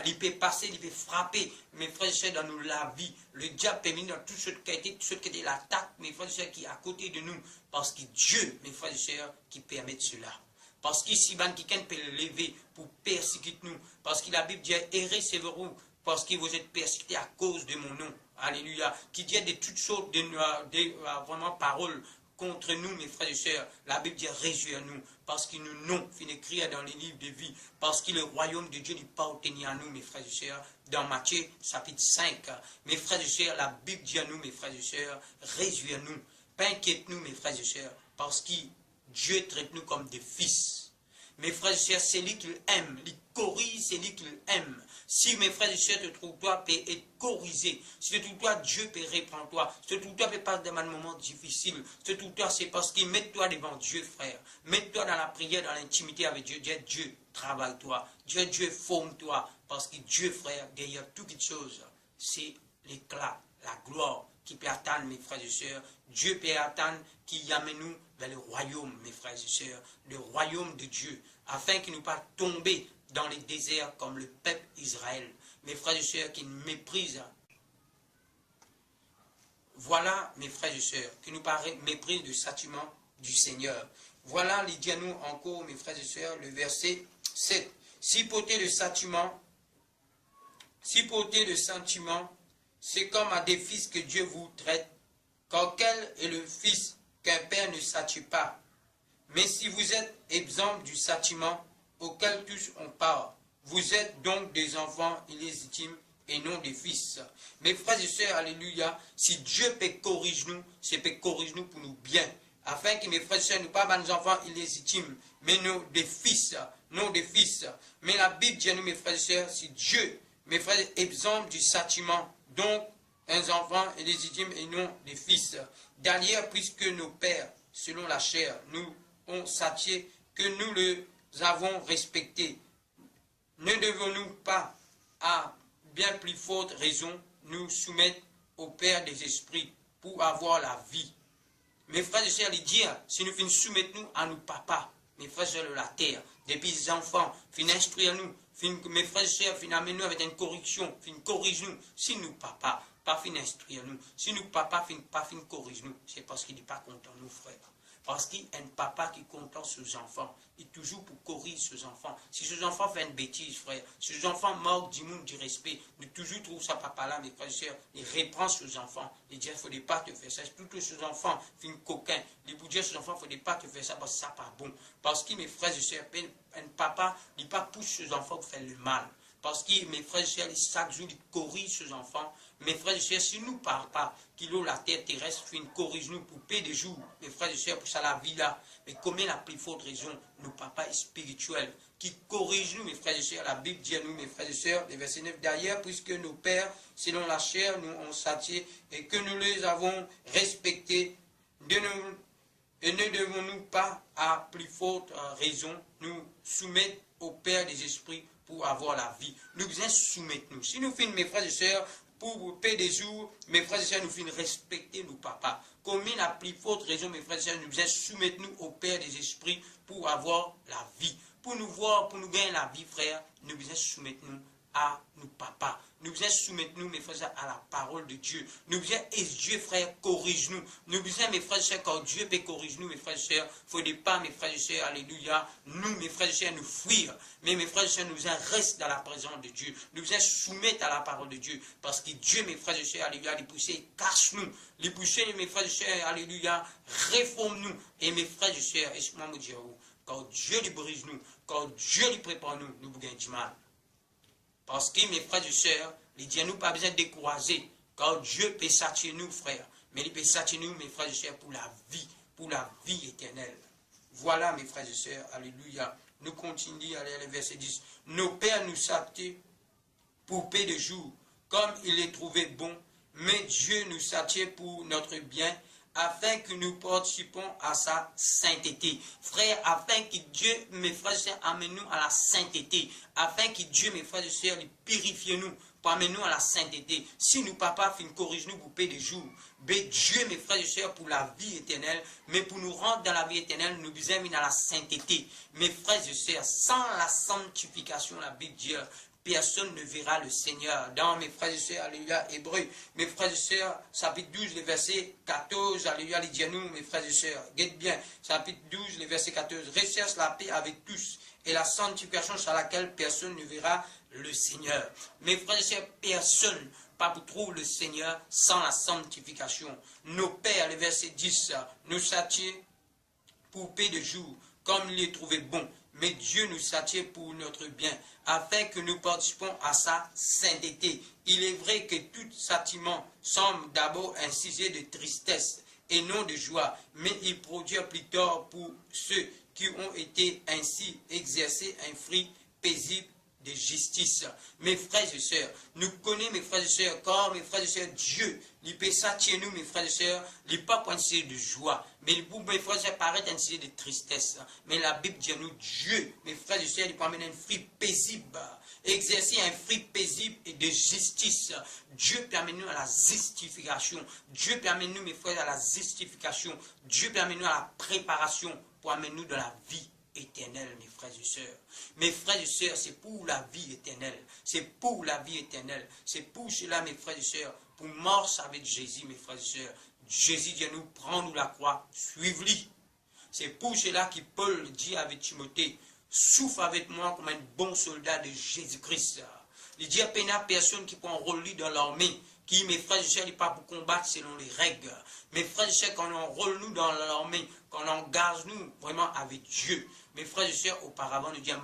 il peut passer, il peut frapper, mes frères et sœurs, dans nous la vie, le diable permet dans tout ce qui a été l'attaque, mes frères et sœurs, qui est à côté de nous, parce que Dieu, mes frères et sœurs, qui permet cela. Parce qu'ici, quelqu'un peut le lever pour persécuter nous, parce que la Bible dit, errez sévéreux, parce que vous êtes persécutés à cause de mon nom. Alléluia. Qui dit de toutes sortes de vraiment paroles contre nous, mes frères et sœurs. La Bible dit, réjouis-nous, parce que nous, non, fin écrit dans les livres de vie, parce que le royaume de Dieu n'est pas obtenu à nous, mes frères et sœurs. Dans Matthieu, chapitre 5, mes frères et sœurs, la Bible dit à nous, mes frères et sœurs, réjouis-nous, pas inquiète-nous, mes frères et sœurs, parce que Dieu traite nous comme des fils. Mes frères et sœurs, c'est lui qu'il aime, il corrige, c'est lui qu'il aime. Si mes frères et sœurs te trouvent, toi, peut être corrigé. Si te trouves, toi, Dieu peut reprendre toi. Si te trouves, toi, peut passer dans un moment difficile. Si te trouves, toi, c'est parce qu'il met toi devant Dieu, frère. Mets-toi dans la prière, dans l'intimité avec Dieu. Dieu, travaille-toi. Dieu, forme-toi. Parce que Dieu, frère, derrière toute chose, c'est l'éclat, la gloire qui peut attendre, mes frères et sœurs. Dieu peut attendre qui amène nous vers le royaume, mes frères et sœurs. Le royaume de Dieu. Afin qu'il ne pas tomber dans les déserts comme le peuple Israël. Mes frères et sœurs qui nous méprisent. Voilà, mes frères et sœurs, qui nous méprisent le châtiment du Seigneur. Voilà, il dit à nous encore, mes frères et sœurs, le verset 7. Si porter le châtiment, c'est comme à des fils que Dieu vous traite, car quel est le fils qu'un père ne châtie pas. Mais si vous êtes exempt du châtiment auquel tous on part, vous êtes donc des enfants illégitimes et non des fils. Mes frères et sœurs, alléluia, si Dieu peut corriger nous, c'est peut corriger nous pour nous bien, afin que mes frères et sœurs ne pas des enfants illégitimes, mais non des fils, Mais la Bible dit à nous, mes frères et sœurs, si Dieu, mes frères, est exempt du châtiment, donc un enfant illégitime et non des fils. D'ailleurs, puisque nos pères, selon la chair, nous ont châtié, que nous les avons respectés, ne devons-nous pas, à bien plus forte raison, nous soumettre au Père des esprits pour avoir la vie? Mes frères et sœurs, les dire, si nous finissons soumettre nous à nos papas, mes frères et sœurs de la terre, depuis les enfants, fin instruire nous, mes frères et sœurs, fin amener nous avec une correction, fin corrige nous, si nous papa, pas fin instruire nous, si nous papa, pas fin corrige nous, c'est parce qu'il n'est pas content nous frères. Parce qu'il y a un papa qui content ses enfants. Il est toujours pour corriger ses enfants. Si ses enfants font une bêtise, frère, si ses enfants manquent du monde, du respect, il toujours trouve sa papa là, mes frères et sœurs, il reprend ses enfants. Il dit, il ne faudrait pas te faire ça. Tous ses enfants font coquin. Il dit, ses enfants, il ne faudrait pas te faire ça parce que ça n'est pas bon. Parce que mes frères et sœurs, un papa, il ne pas pousse ses enfants pour faire le mal. Parce que mes frères et sœurs, chaque jour, ils corrigent ses enfants. Mes frères et sœurs, si nous ne parlons pas, qu'il a la terre terrestre, il corrige nous pour paix des jours. Mes frères et sœurs, pour ça la vie là. Mais combien la plus forte raison, nos papas spirituels, qui corrigent nous, mes frères et sœurs. La Bible dit à nous, mes frères et sœurs, les versets 9 derrière, puisque nos pères, selon la chair, nous ont satisfait et que nous les avons respectés, et ne devons-nous pas, à plus forte raison, nous soumettre au Père des esprits pour avoir la vie. Nous devons soumettre nous. Si nous finissons, mes frères et sœurs, pour paix des jours, mes frères et sœurs, nous finissons respecter nos papas. Combien la plus forte raison, mes frères et sœurs, nous devons soumettre nous au Père des esprits pour avoir la vie. Pour nous voir, pour nous gagner la vie, frère, nous devons soumettre nous à nos papas. Nous devons soumettre nous, mes frères et sœurs, à la parole de Dieu. Nous devons, et Dieu, frère, corrige nous. Nous devons, mes frères et sœurs, quand Dieu peut corriger nous, mes frères et sœurs, il ne faut pas, mes frères et sœurs, alléluia, nous, mes frères et sœurs, nous fuir. Mais mes frères et sœurs, nous devons rester dans la présence de Dieu. Nous devons soumettre à la parole de Dieu. Parce que Dieu, mes frères et sœurs, alléluia, les pousser, cache-nous. Les pousser, mes frères et sœurs, alléluia, réforme-nous. Et mes frères et sœurs, excuse-moi, mon Dieu, quand Dieu les brise nous, quand Dieu les prépare nous, nous gagnons du mal. Parce que mes frères et sœurs, les dieux nous pas besoin de décourager. Car Dieu peut satisfaire nous, frères. Mais il peut satisfaire nous, mes frères et sœurs, pour la vie éternelle. Voilà, mes frères et sœurs, alléluia. Nous continuons à lire le verset 10. Nos pères nous satisfont pour paix de jour, comme il les trouvait bon. Mais Dieu nous satisfait pour notre bien, afin que nous participons à sa sainteté. Frère, afin que Dieu, mes frères et sœurs, amène nous à la sainteté. Afin que Dieu, mes frères et sœurs, purifie nous pour amener nous à la sainteté. Si nous, papa, fin corrige nous pour paix des jours. Mais Dieu, mes frères et sœurs, pour la vie éternelle. Mais pour nous rendre dans la vie éternelle, nous devons venir à la sainteté. Mes frères et sœurs, sans la sanctification, la Bible dit, personne ne verra le Seigneur. Dans mes frères et sœurs, alléluia, Hébreu, mes frères et sœurs, chapitre 12, le verset 14, alléluia, les dieux nous, mes frères et sœurs, guette bien, chapitre 12, le verset 14, recherche la paix avec tous et la sanctification sur laquelle personne ne verra le Seigneur. Mes frères et sœurs, personne pas pour trouver le Seigneur sans la sanctification. Nos pères, le verset 10, nous satisfont pour paix de jour, comme il les trouvait bon. Mais Dieu nous satisfait pour notre bien, afin que nous participons à sa sainteté. Il est vrai que tout châtiment semble d'abord un sujet de tristesse et non de joie, mais il produit plus tard pour ceux qui ont été ainsi exercés un fruit paisible de justice. Mes frères et sœurs, nous connaissons, mes frères et sœurs, car mes frères et sœurs, Dieu, il peut satisfaire nous, mes frères et sœurs, il n'est pas pour un sujet de joie, mais pour mes frères et sœurs, paraît un sujet de tristesse. Mais la Bible dit à nous, Dieu, mes frères et sœurs, il peut amener un fruit paisible, exercer un fruit paisible et de justice. Dieu peut amener nous à la justification. Dieu peut amener nous, mes frères, à la justification. Dieu peut amener nous à la préparation pour amener nous dans la vie éternelle, mes frères et sœurs. Mes frères et sœurs, c'est pour la vie éternelle. C'est pour la vie éternelle. C'est pour cela, mes frères et sœurs, pour mort avec Jésus, mes frères et sœurs. Jésus dit à nous, prends-nous la croix, suive-lui. C'est pour cela que Paul dit avec Timothée, souffre avec moi comme un bon soldat de Jésus-Christ. Il dit à peine à personne qui prend un rôle dans l'armée, qui, mes frères et sœurs, n'est pas pour combattre selon les règles. Mes frères et sœurs, quand on enrôle nous dans l'armée, quand on engage nous vraiment avec Dieu. Mes frères et sœurs, auparavant, nous disons,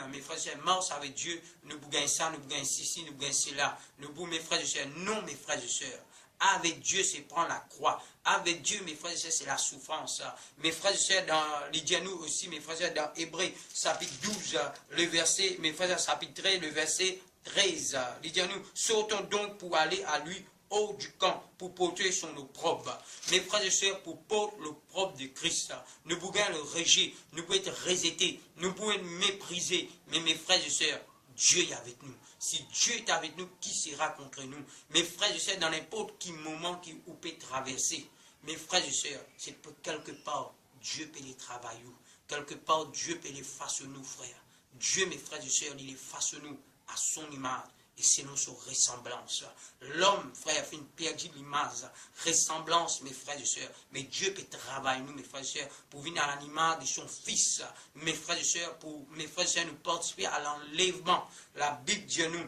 mes frères et sœurs, mort avec Dieu, nous gagnons ça, nous gagnons ceci, nous gagnons cela. Mes frères et sœurs, non, mes frères et sœurs. Avec Dieu, c'est prendre la croix. Avec Dieu, mes frères et sœurs, c'est la souffrance. Mes frères et sœurs, nous aussi, mes frères et sœurs, dans Hébreu, chapitre 12, le verset, mes frères et sœurs, chapitre 13, le verset 13. Nous sautons donc pour aller à lui haut du camp, pour porter son opprobre. Mes frères et sœurs, pour porter l'opprobre de Christ, nous pouvons le rejeter, nous pouvons être rejetés, nous pouvons être méprisés. Mais mes frères et sœurs, Dieu est avec nous. Si Dieu est avec nous, qui sera contre nous? Mes frères et sœurs, dans n'importe quel moment qui peut traverser, mes frères et sœurs, c'est quelque part, Dieu peut les travailler. quelque part, Dieu peut les façonner, nous, frères. Dieu, mes frères et sœurs, il les façonne nous à son image et selon son ressemblance. L'homme, frère, fait une perdue l'image, ressemblance, mes frères et sœurs. Mais Dieu peut travailler nous, mes frères et sœurs, pour venir à l'image de son Fils. Mes frères et sœurs, pour mes frères et sœurs, nous participer à l'enlèvement. La Bible dit nous,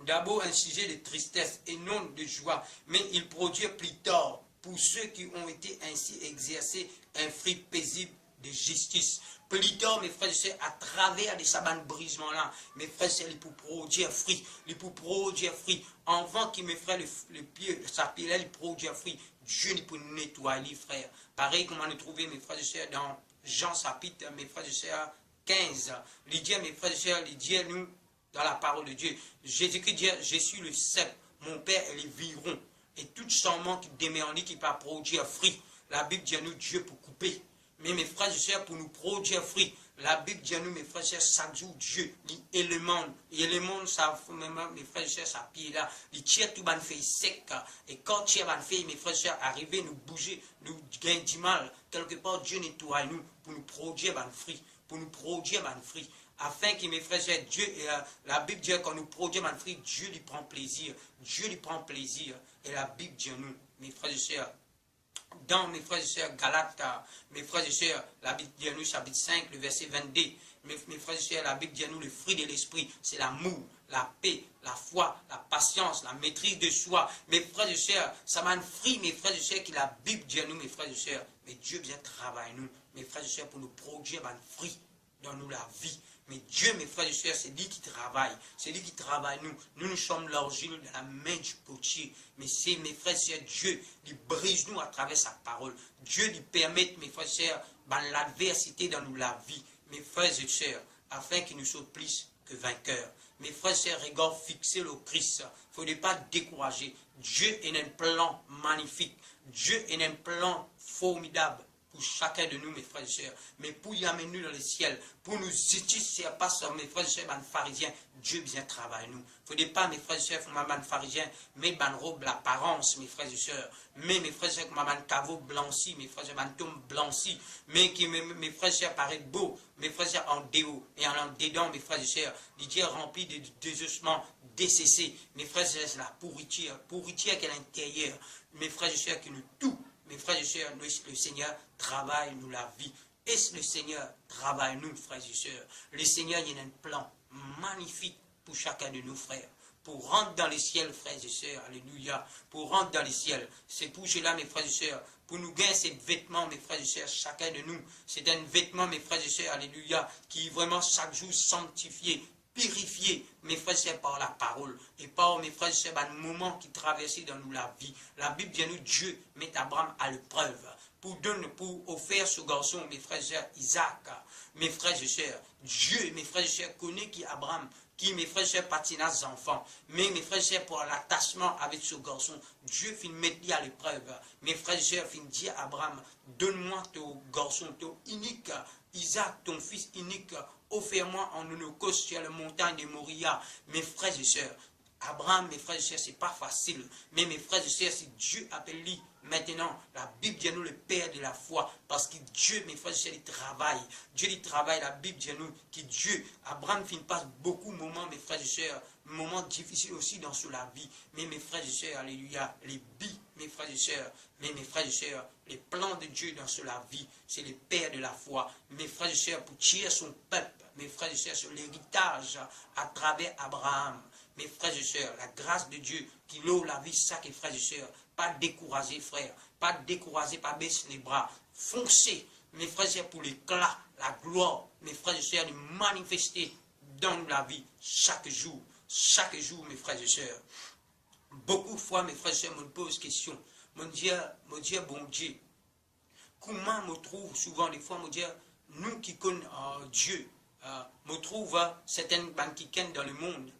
d'abord un sujet de tristesse et non de joie, mais il produit plus tard, pour ceux qui ont été ainsi exercés, un fruit paisible de justice. Plus tard, mes frères et sœurs, à travers de sabbats brisement-là, mes frères et sœurs, ils pour produire fruit, ils pour produire fruit. Avant qu'il me ferait le pied, sa pied-là, il produit fruit. Dieu n'est pour nettoyer, frères. Pareil comme on a trouvé, mes frères et sœurs, dans Jean chapitre, mes frères et sœurs, 15. Il dit, mes frères et sœurs, il dit, nous, dans la parole de Dieu, Jésus-Christ dit, je suis le cep, mon Père est le viron. Et tout changement qui demeure en lui, qui peut produire fruit. La Bible dit à nous, Dieu pour couper. Mais mes frères et sœurs, pour nous produire fruit, la Bible dit à nous, mes frères et sœurs, chaque jour, Dieu, il le monde, ça, mes frères et sœurs, ça pied là, il tire tout ban fait sec, et quand tire ban fait, mes frères et sœurs, arriver, nous bouger, nous gagner du mal, quelque part, Dieu nettoie nous, pour nous produire ban fruit, afin que mes frères et sœurs, Dieu, la Bible dit quand nous produisons ban fruit, Dieu lui prend plaisir, et la Bible dit à nous, mes frères et sœurs, dans mes frères et sœurs, Galates, mes frères et sœurs, la Bible dit à nous, chapitre 5, le verset 22, mes frères et sœurs, la Bible dit à nous, le fruit de l'esprit, c'est l'amour, la paix, la foi, la patience, la maîtrise de soi. Mes frères et sœurs, ça m'a un fruit, mes frères et sœurs, que la Bible dit à nous, mes frères et sœurs, mais Dieu vient travailler nous, mes frères et sœurs, pour nous produire un fruit dans nous la vie. Mais Dieu, mes frères et sœurs, c'est lui qui travaille. C'est lui qui travaille nous. Nous sommes l'argile dans la main du potier. Mais c'est, mes frères et sœurs, Dieu, il brise nous à travers sa parole. Dieu lui permet, mes frères et sœurs, dans l'adversité dans nous la vie. Mes frères et sœurs, afin qu'il nous soit plus que vainqueurs. Mes frères et sœurs, regardez fixer le Christ. Il ne faut pas décourager. Dieu est un plan magnifique. Dieu est un plan formidable pour chacun de nous, mes frères et sœurs, mais pour y amener nous dans le ciel, pour nous utiliser, pas sur mes frères et sœurs, les pharisiens, Dieu bien travaille nous. Il ne faut pas, mes frères et sœurs, comme les pharisiens, mais ban robe l'apparence, mes frères et sœurs, mais mes frères et sœurs, comme ban caveau blanchi, mes frères et sœurs, ban tombe blanchi, mais qui, mes frères et sœurs, paraissent beaux, mes frères et sœurs, en déo, et en dedans, mes frères et sœurs, Dieu rempli de désossements, décessés, mes frères et sœurs, c'est la pourriture qui est à l'intérieur, mes frères et sœurs, qui nous tout. Mes frères et sœurs, le Seigneur travaille nous la vie. Et le Seigneur travaille nous, frères et sœurs. Le Seigneur, il y a un plan magnifique pour chacun de nos frères. Pour rentrer dans les ciels, frères et sœurs, alléluia. Pour rentrer dans les ciels. C'est pour cela, mes frères et sœurs, pour nous gagner ces vêtements, mes frères et sœurs, chacun de nous. C'est un vêtement, mes frères et sœurs, alléluia, qui est vraiment chaque jour sanctifié, purifié, mes frères et sœurs, par la parole, et par, mes frères et sœurs, un moment qui traversait dans nous la vie. La Bible dit nous, Dieu met Abraham à l'épreuve, pour offrir ce garçon, mes frères et sœurs, Isaac, mes frères et sœurs. Dieu, mes frères et sœurs, connaît qui Abraham, qui, mes frères et sœurs, patina ses enfants, mais mes frères et sœurs, pour l'attachement avec ce garçon, Dieu finit mettre à l'épreuve. Mes frères et sœurs, finit dire à Abraham, donne-moi ton garçon, ton unique, Isaac, ton fils unique, offre-moi en holocauste sur la montagne de Moria. Mes frères et sœurs, Abraham, mes frères et sœurs, c'est pas facile. Mais mes frères et sœurs, si Dieu appelle lui, maintenant, la Bible dit nous le Père de la foi. Parce que Dieu, mes frères et sœurs, il travaille. Dieu, il travaille. La Bible dit nous que Dieu, Abraham, il passe beaucoup de moments, mes frères et sœurs, moments difficiles aussi dans la vie. Mais mes frères et sœurs, alléluia, les billes, mes frères et sœurs, mais mes frères et sœurs, les plans de Dieu dans la vie, c'est le Père de la foi. Mes frères et sœurs, pour tirer son peuple, mes frères et sœurs, sur l'héritage à travers Abraham. Mes frères et sœurs, la grâce de Dieu qui loue la vie chaque frères et sœurs, pas décourager frères, pas décourager, pas baisser les bras, foncez, mes frères et sœurs, pour l'éclat, la gloire, mes frères et sœurs, de manifester dans la vie chaque jour, mes frères et sœurs. Beaucoup de fois, mes frères et sœurs me posent question, mon Dieu, bon Dieu, comment me trouve souvent, des fois, me dire, nous qui connaissons Dieu, me trouve certaines banques qui viennent dans le monde,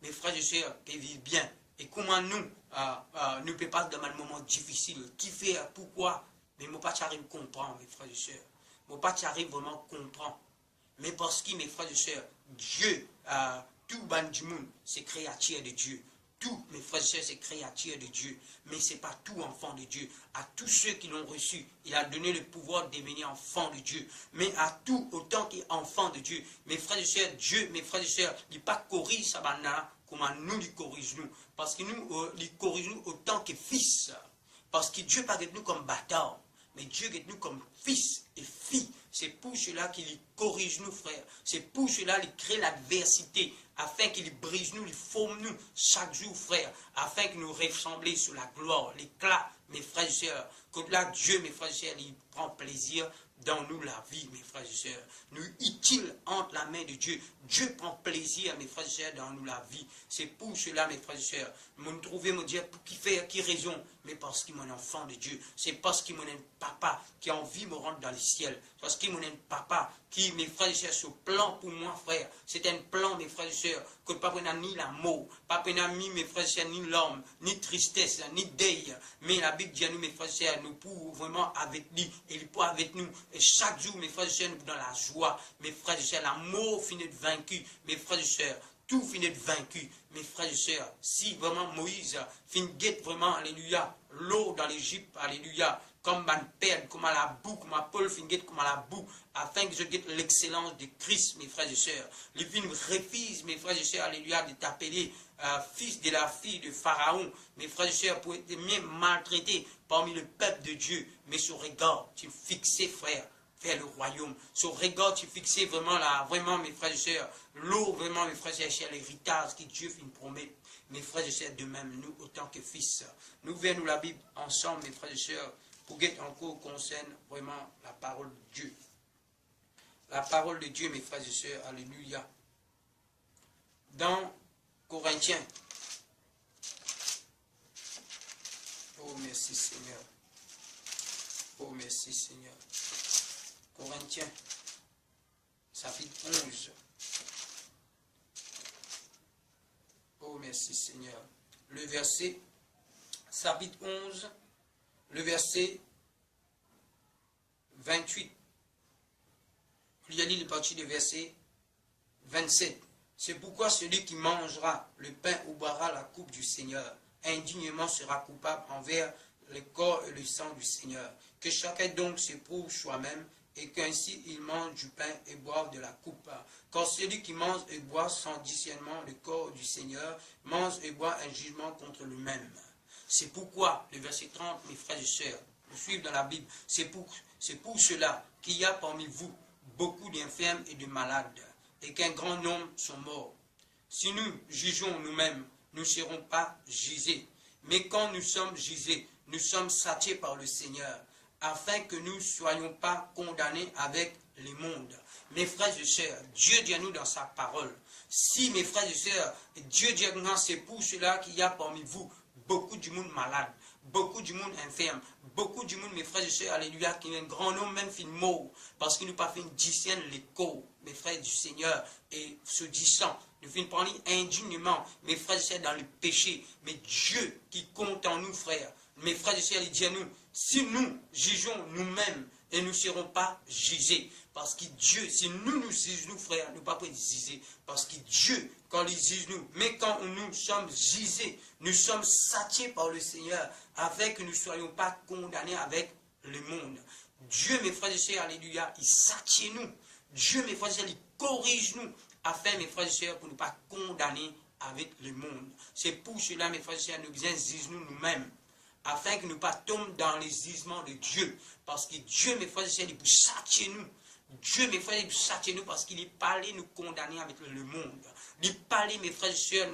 mes frères et sœurs peuvent vivre bien. Et comment nous ne pouvons pas dans un moment difficile, qui fait, pourquoi, mais moi pas j'arrive à comprendre, mes frères et sœurs. Moi pas j'arrive vraiment à comprendre. Mais parce que, mes frères et sœurs, Dieu, tout ban du monde, c'est créature de Dieu. tous, mes frères et sœurs, ces créatures de Dieu, mais ce n'est pas tout enfant de Dieu. À tous ceux qui l'ont reçu, il a donné le pouvoir de devenir enfant de Dieu. Mais à tout, autant qu'enfant de Dieu, mes frères et sœurs, Dieu, mes frères et sœurs, il pas corrige ça, comment nous les corrigeons. Parce que nous, les corrigeons autant que fils. Parce que Dieu pas nous comme bâtard, mais Dieu est nous comme fils et filles. C'est pour cela qu'il corrige nous, frères. C'est pour cela qu'il crée l'adversité, afin qu'il brise nous, il forme nous chaque jour, frères, afin que nous ressembler sur la gloire, l'éclat, mes frères et sœurs. Que là, Dieu, mes frères et sœurs, il prend plaisir dans nous la vie, mes frères et sœurs. Nous est-il entre la main de Dieu. Dieu prend plaisir, mes frères et sœurs, dans nous la vie. C'est pour cela, mes frères et sœurs, nous trouvons, me dire, pour qui fait, qui raison, mais parce qu'il est enfant de Dieu. C'est parce qu'il est un papa qui a envie de me rendre dans le ciel. Parce qu'il est un papa qui, mes frères et sœurs, ce plan pour moi, frère, c'est un plan, mes frères et sœurs, que papa n'a ni l'amour, papa n'a mis, mes frères et sœurs, ni l'homme, ni tristesse, ni deuil. Mais la Bible dit à nous, mes frères et sœurs, nous pouvons vraiment avec lui, et il peut avec nous. Et chaque jour, mes frères et sœurs, nous dans la joie, mes frères et sœurs, l'amour finit de vaincu, mes frères et sœurs. Tout finit de vaincu, mes frères et sœurs. Si vraiment Moïse finit vraiment, alléluia, l'eau dans l'Égypte, alléluia, comme ma père, comme à la boue, comme à Paul finit comme à la boue, afin que je guette l'excellence de Christ, mes frères et sœurs. Les filles refusent, mes frères et sœurs, alléluia, de t'appeler fils de la fille de Pharaon, mes frères et sœurs, pour être bien maltraités parmi le peuple de Dieu. Mais ce regard, tu fixes, frère, vers le royaume. Ce regard, tu fixes vraiment là, vraiment, mes frères et sœurs, l'eau, vraiment, mes frères et sœurs, l'héritage que Dieu nous promet. Mes frères et sœurs, de même, nous, autant que fils, nous verrons la Bible ensemble, mes frères et sœurs, pour que encore concerne vraiment la parole de Dieu. La parole de Dieu, mes frères et sœurs, alléluia. Dans Corinthiens. Oh, merci Seigneur. Oh, merci Seigneur. Corinthiens, chapitre 11. Oh, merci Seigneur. Le verset, chapitre 11, le verset 28. Il y a dit le parti du verset 27. C'est pourquoi celui qui mangera le pain ou boira la coupe du Seigneur indignement sera coupable envers le corps et le sang du Seigneur. Que chacun donc s'éprouve soi-même et qu'ainsi il mange du pain et boive de la coupe. Car celui qui mange et boit sans discernement le corps du Seigneur mange et boit un jugement contre lui-même. C'est pourquoi, le verset 30, mes frères et sœurs, nous suivons dans la Bible, c'est pour cela qu'il y a parmi vous beaucoup d'infirmes et de malades, et qu'un grand nombre sont morts. Si nous jugeons nous-mêmes, nous ne serons pas jugés. Mais quand nous sommes jugés, nous sommes châtiés par le Seigneur, afin que nous ne soyons pas condamnés avec le monde. Mes frères et sœurs, Dieu dit à nous dans sa parole, si mes frères et sœurs, Dieu dit à nous, c'est pour cela qu'il y a parmi vous beaucoup du monde malade, beaucoup du monde infirme, beaucoup du monde, mes frères et sœurs, alléluia, qui est un grand nombre même fin mort, parce qu'il nous pas fait discerner les corps, mes frères du Seigneur, et se disant, nous finissons prendre indignement, mes frères et sœurs, dans le péché, mais Dieu qui compte en nous, frères, mes frères et sœurs, il dit à nous, si nous jugeons nous-mêmes, et nous ne serons pas jugés, parce que Dieu, si nous jugeons, nous, frères, nous ne pas juger, parce que Dieu, quand il juge nous, mais quand nous sommes jugés, nous sommes châtiés par le Seigneur, afin que nous ne soyons pas condamnés avec le monde. Dieu, mes frères et sœurs, alléluia, il châtie nous. Dieu, mes frères et sœurs, il corrige nous, afin, mes frères et sœurs, pour ne pas condamner avec le monde. C'est pour cela, mes frères et sœurs, nous devons juger nous-mêmes, afin que nous ne pas tombions dans les jugements de Dieu. Parce que Dieu, mes frères et sœurs, il peut châtier nous. Dieu, mes frères, il peut châtier nous parce qu'il est parlé nous condamner avec le monde. Il est parlé, mes frères et sœurs,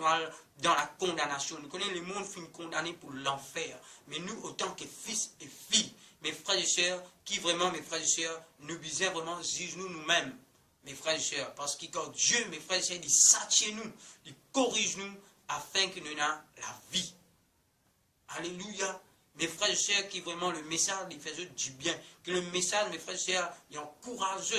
dans la condamnation. Nous connaissons le monde finit condamné pour l'enfer. Mais nous, autant que fils et filles, mes frères et sœurs, qui vraiment, mes frères et sœurs, nous disons vraiment, juge nous-mêmes, mes frères et sœurs. Parce que quand Dieu, mes frères et sœurs, il châtie nous, il corrige nous, afin que nous ayons la vie. Alléluia. Mes frères et sœurs, qui vraiment le message, il fait du bien. Que le message, mes frères et sœurs, il encourage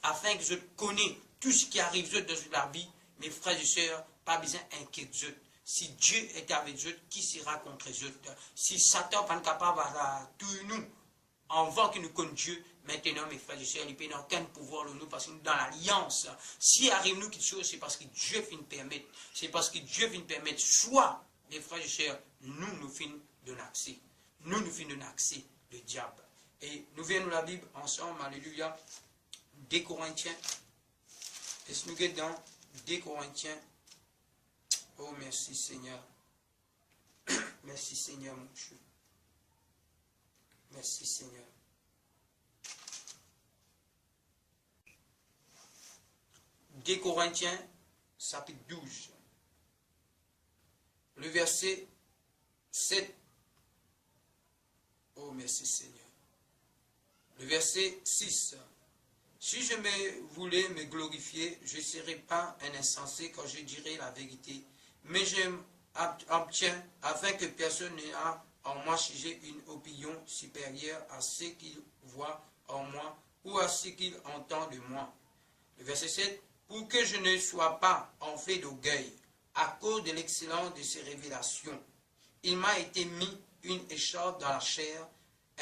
afin que je connais tout ce qui arrive dans la vie. Mes frères et sœurs, pas besoin d'inquiétude. Si Dieu est avec eux, qui sera contre eux? Si Satan n'est pas capable de tout nous, avant que nous connaissions Dieu, maintenant, mes frères et sœurs, il n'a aucun pouvoir sur nous parce que nous dans l'alliance. Si arrive nous quelque chose, c'est parce que Dieu vient nous permettre. C'est parce que Dieu vient nous permettre soit mes frères et sœurs, nous finissons de n'accès. Nous finissons de n'accès le diable. Et nous venons la Bible ensemble, alléluia, 2 Corinthiens. Est-ce que nous sommes dans 2 Corinthiens? Oh, merci Seigneur. Merci Seigneur, mon Dieu. Merci Seigneur. Des Corinthiens, chapitre 12. Le verset 7. Oh, merci Seigneur. Le verset 6. Si je voulais me glorifier, je ne serais pas un insensé quand je dirais la vérité. Mais je m'abstiens afin que personne n'ait en moi jugé une opinion supérieure à ce qu'il voit en moi ou à ce qu'il entend de moi. Le verset 7. Pour que je ne sois pas enflé d'orgueil à cause de l'excellence de ces révélations. Il m'a été mis une écharpe dans la chair,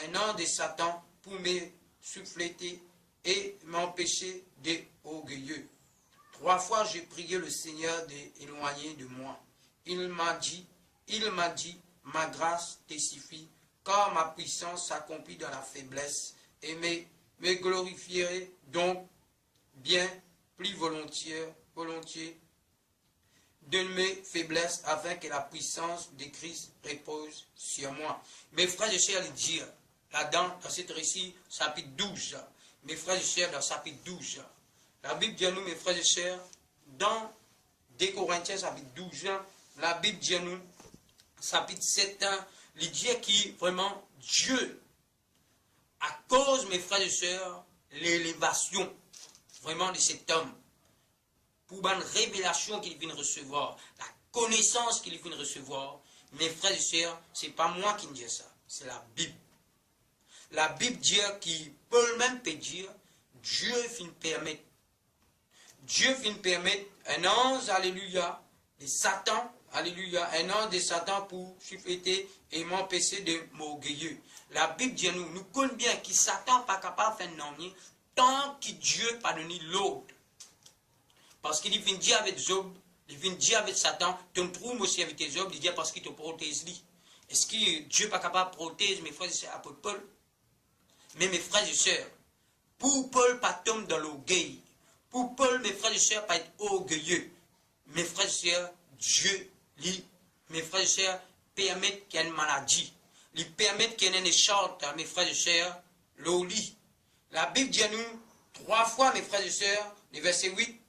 un ange de Satan pour me souffléter et m'empêcher d'être orgueilleux. 3 fois j'ai prié le Seigneur d'éloigner de moi. Il m'a dit, ma grâce te suffit, car ma puissance s'accomplit dans la faiblesse, et me glorifierai donc bien plus volontiers de mes faiblesses, afin que la puissance de Christ repose sur moi. Mes frères et sœurs, dire là-dedans, dans cet récit, chapitre 12, mes frères et sœurs, dans chapitre 12, la Bible dit à nous, mes frères et sœurs, dans 2 Corinthiens, chapitre 12, la Bible dit à nous, chapitre 7, il dit qui vraiment Dieu, à cause, mes frères et sœurs, l'élévation vraiment de cet homme, pour une révélation qu'il vient recevoir, la connaissance qu'il vient recevoir, mes frères et sœurs, ce n'est pas moi qui dis ça, c'est la Bible. La Bible dit qui peut même peut dire, Dieu vient permettre. Dieu vient permettre un ange, alléluia, de Satan, alléluia, un ange de Satan pour souffleter et m'empêcher de m'orgueilleux. La Bible dit nous connaissons bien que Satan n'est pas capable de faire non tant que Dieu pas donné l'ordre. Parce qu'il vient dire avec Job, il vient dire avec Satan, ton trou aussi avec tes Job, il dit parce qu'il te protège lui. Est-ce que Dieu n'est pas capable de protéger mes frères et sœurs, apôtre Paul? Mais mes frères et sœurs, pour Paul pas tomber dans l'orgueil, pour Paul, mes frères et sœurs, pas être orgueilleux, mes frères et sœurs, Dieu, lui, mes frères et sœurs, permet qu'il y ait une maladie, il permet qu'il y ait une écharpe, mes frères et sœurs, l'eau lit. La Bible dit à nous, 3 fois, mes frères et sœurs, le verset 8,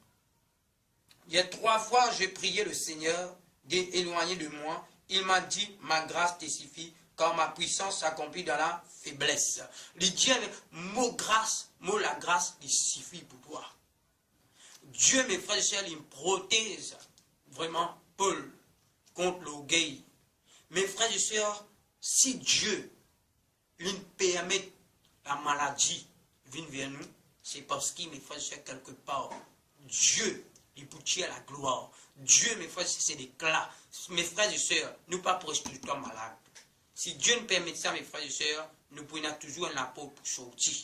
il y a 3 fois, j'ai prié le Seigneur d'éloigner de moi. Il m'a dit, ma grâce te suffit, car ma puissance s'accomplit dans la faiblesse. Il dit, mot grâce, mot la grâce, il suffit pour toi. Dieu, mes frères et sœurs, il protège vraiment Paul contre l'orgueil. Mes frères et sœurs, si Dieu il permet la maladie venir vers nous, c'est parce qu'il, mes frères et sœurs, quelque part, Dieu, il peut tirer la gloire. Dieu, mes frères et sœurs, c'est des clats. Mes frères et sœurs, nous pas pour rester tout le temps malades. Si Dieu nous permet ça, mes frères et sœurs, nous pouvons toujours un apport pour sortir.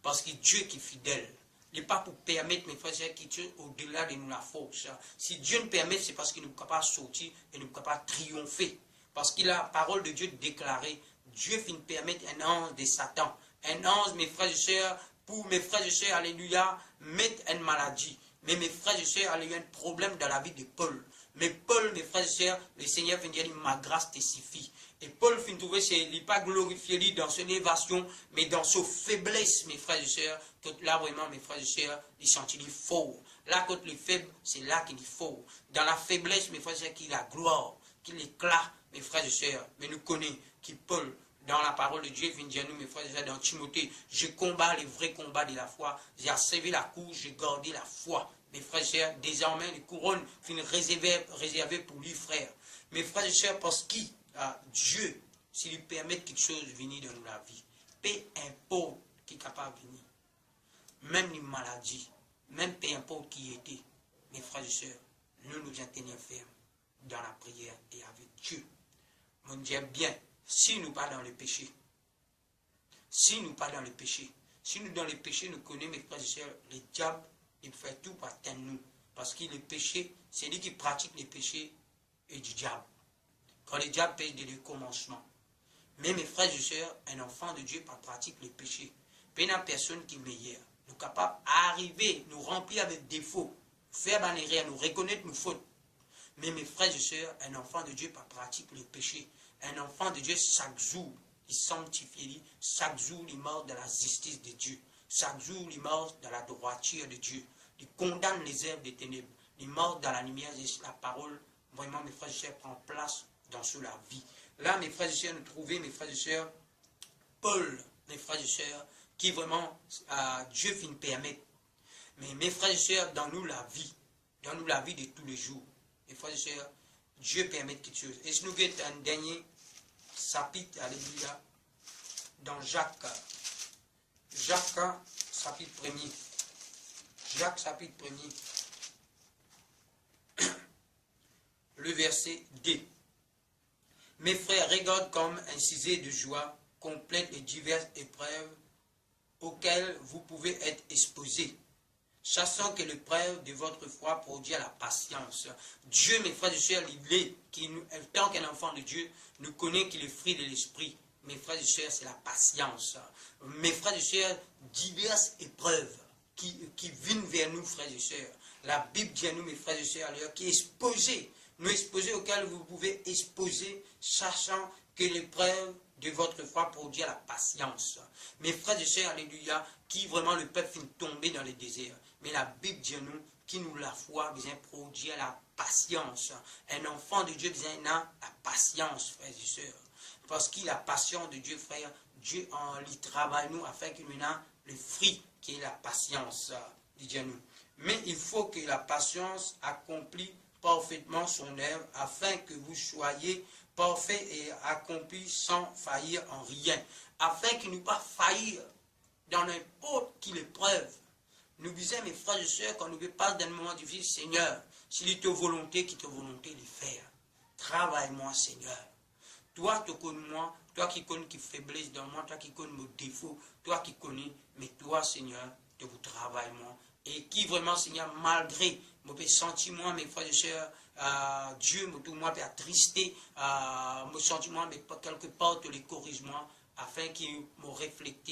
Parce que Dieu qui est fidèle. Il n'est pas pour permettre, mes frères et sœurs, qui tuent au-delà de nous la force. Si Dieu nous permet, c'est parce qu'il nous est capable de sortir et nous est capable de triompher. Parce qu'il a la parole de Dieu déclarée. Dieu finit permettre un ange de Satan. Un ange, mes frères et sœurs, pour mes frères et sœurs, alléluia, mettre une maladie. Mais mes frères et sœurs, il y a un problème dans la vie de Paul. Mais Paul, mes frères et sœurs, le Seigneur vient dire, ma grâce te suffit. Et Paul finit trouver, il n'est pas glorifié lui dans son élévation, mais dans sa faiblesse, mes frères et sœurs. Là, vraiment, mes frères et sœurs, il sentit fort. Là, quand il est faible, c'est là qu'il est fort. Dans la faiblesse, mes frères et sœurs, qu'il a gloire, qu'il éclate, mes frères et sœurs. Mais nous connaissons qui Paul, dans la parole de Dieu, vient dire nous, mes frères et sœurs, dans Timothée, je combats les vrais combats de la foi. J'ai achevé la course, j'ai gardé la foi. Mes frères et sœurs, désormais, les couronnes finissent réservées pour lui, frères. Mes frères et sœurs, parce que Dieu, s'il lui permet quelque chose de venir dans la vie, peu importe qui est capable de venir, même les maladies, même peu importe qui était, mes frères et sœurs, nous nous en tenons fermes dans la prière et avec Dieu. Mon Dieu bien, si nous pas dans le péché, si nous pas dans le péché, si nous dans le péché, nous connaissons, mes frères et sœurs, le diable, il fait tout pour atteindre nous. Parce que le péché, c'est lui qui pratique les péchés et du diable. quand le diable pêche dès le commencement. Mais mes frères et sœurs, un enfant de Dieu par pratique le péché. Puis une personne qui est meilleure. Nous sommes capables d'arriver, nous remplir avec défauts, faire bannière, nous reconnaître nos fautes. Mais mes frères et sœurs, un enfant de Dieu par pratique le péché. Un enfant de Dieu, chaque jour, il sanctifie, chaque jour, il meurt de la justice de Dieu. Chaque jour, il meurt de la droiture de Dieu. Il condamne les œuvres des ténèbres. Il meurt dans la lumière de la parole. Vraiment, mes frères et sœurs, prend place dans la vie. Là, mes frères et sœurs, nous trouvons, mes frères et sœurs, Paul, mes frères et sœurs, qui vraiment, Dieu finit permettre. Mais mes frères et sœurs, dans nous la vie de tous les jours. Mes frères et sœurs, Dieu permet quelque chose. Et si nous avons un dernier chapitre, alléluia, dans Jacques, chapitre 1er. Jacques, chapitre 1er. Le verset 2. Mes frères, regarde comme un sujet de joie complète les diverses épreuves auxquelles vous pouvez être exposés. Sachant que l'épreuve de votre foi produit la patience. Dieu, mes frères et sœurs, il est, tant qu'un enfant de Dieu, nous connaît qu'il est fruit de l'esprit. Mes frères et sœurs, c'est la patience. Mes frères et sœurs, diverses épreuves qui viennent vers nous, frères et sœurs. La Bible dit à nous, mes frères et sœurs, qui est exposé, nous exposés auxquels vous pouvez exposer, sachant que l'épreuve de votre foi produit la patience. Mes frères et sœurs, alléluia, qui vraiment le peuple finit tomber dans le désert. Mais la Bible dit à nous, qui nous la foi vient produire la patience. Un enfant de Dieu vient la patience, frères et sœurs. Parce qu'il a la patience de Dieu, frère, Dieu en lui travaille nous afin qu'il nous ait le fruit qui est la patience, dit à nous. Mais il faut que la patience accomplisse parfaitement son œuvre afin que vous soyez parfaits et accomplis sans faillir en rien. Afin qu'il ne pas faillir dans n'importe quelle épreuve. Nous disons, mes frères et sœurs, quand nous parlons d'un moment difficile, Seigneur, s'il est ta volonté, qui est ta volonté de faire. Travaille-moi, Seigneur. Toi, tu connais moi, toi qui connais qui faiblesse dans moi, toi qui connais mes défauts, toi qui connais, mais toi, Seigneur, tu vous travailles moi. Et qui vraiment, Seigneur, malgré mes sentiments, mes frères et sœurs, Dieu, moi, peut attrister, mes sentiments, mais quelque part, tu les corriges moi, afin qu'il me reflète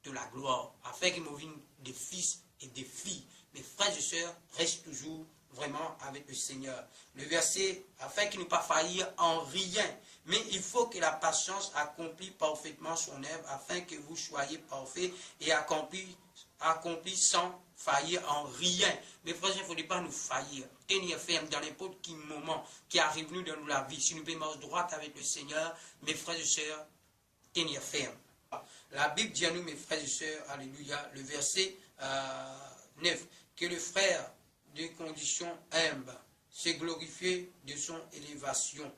de la gloire, afin qu'il me vienne des fils et des filles. Mes frères et sœurs restent toujours vraiment avec le Seigneur. Le verset, afin qu'il ne pas faillir en rien, mais il faut que la patience accomplisse parfaitement son œuvre, afin que vous soyez parfaits et accomplis sans faillir en rien. Mes frères, il ne faut pas nous faillir. Tenir ferme dans n'importe quel moment qui arrive nous dans la vie. Si nous pouvons droite avec le Seigneur, mes frères et sœurs, tenir ferme. La Bible dit à nous, mes frères et sœurs, alléluia, le verset 9, que le frère de condition humble se glorifier de son élévation.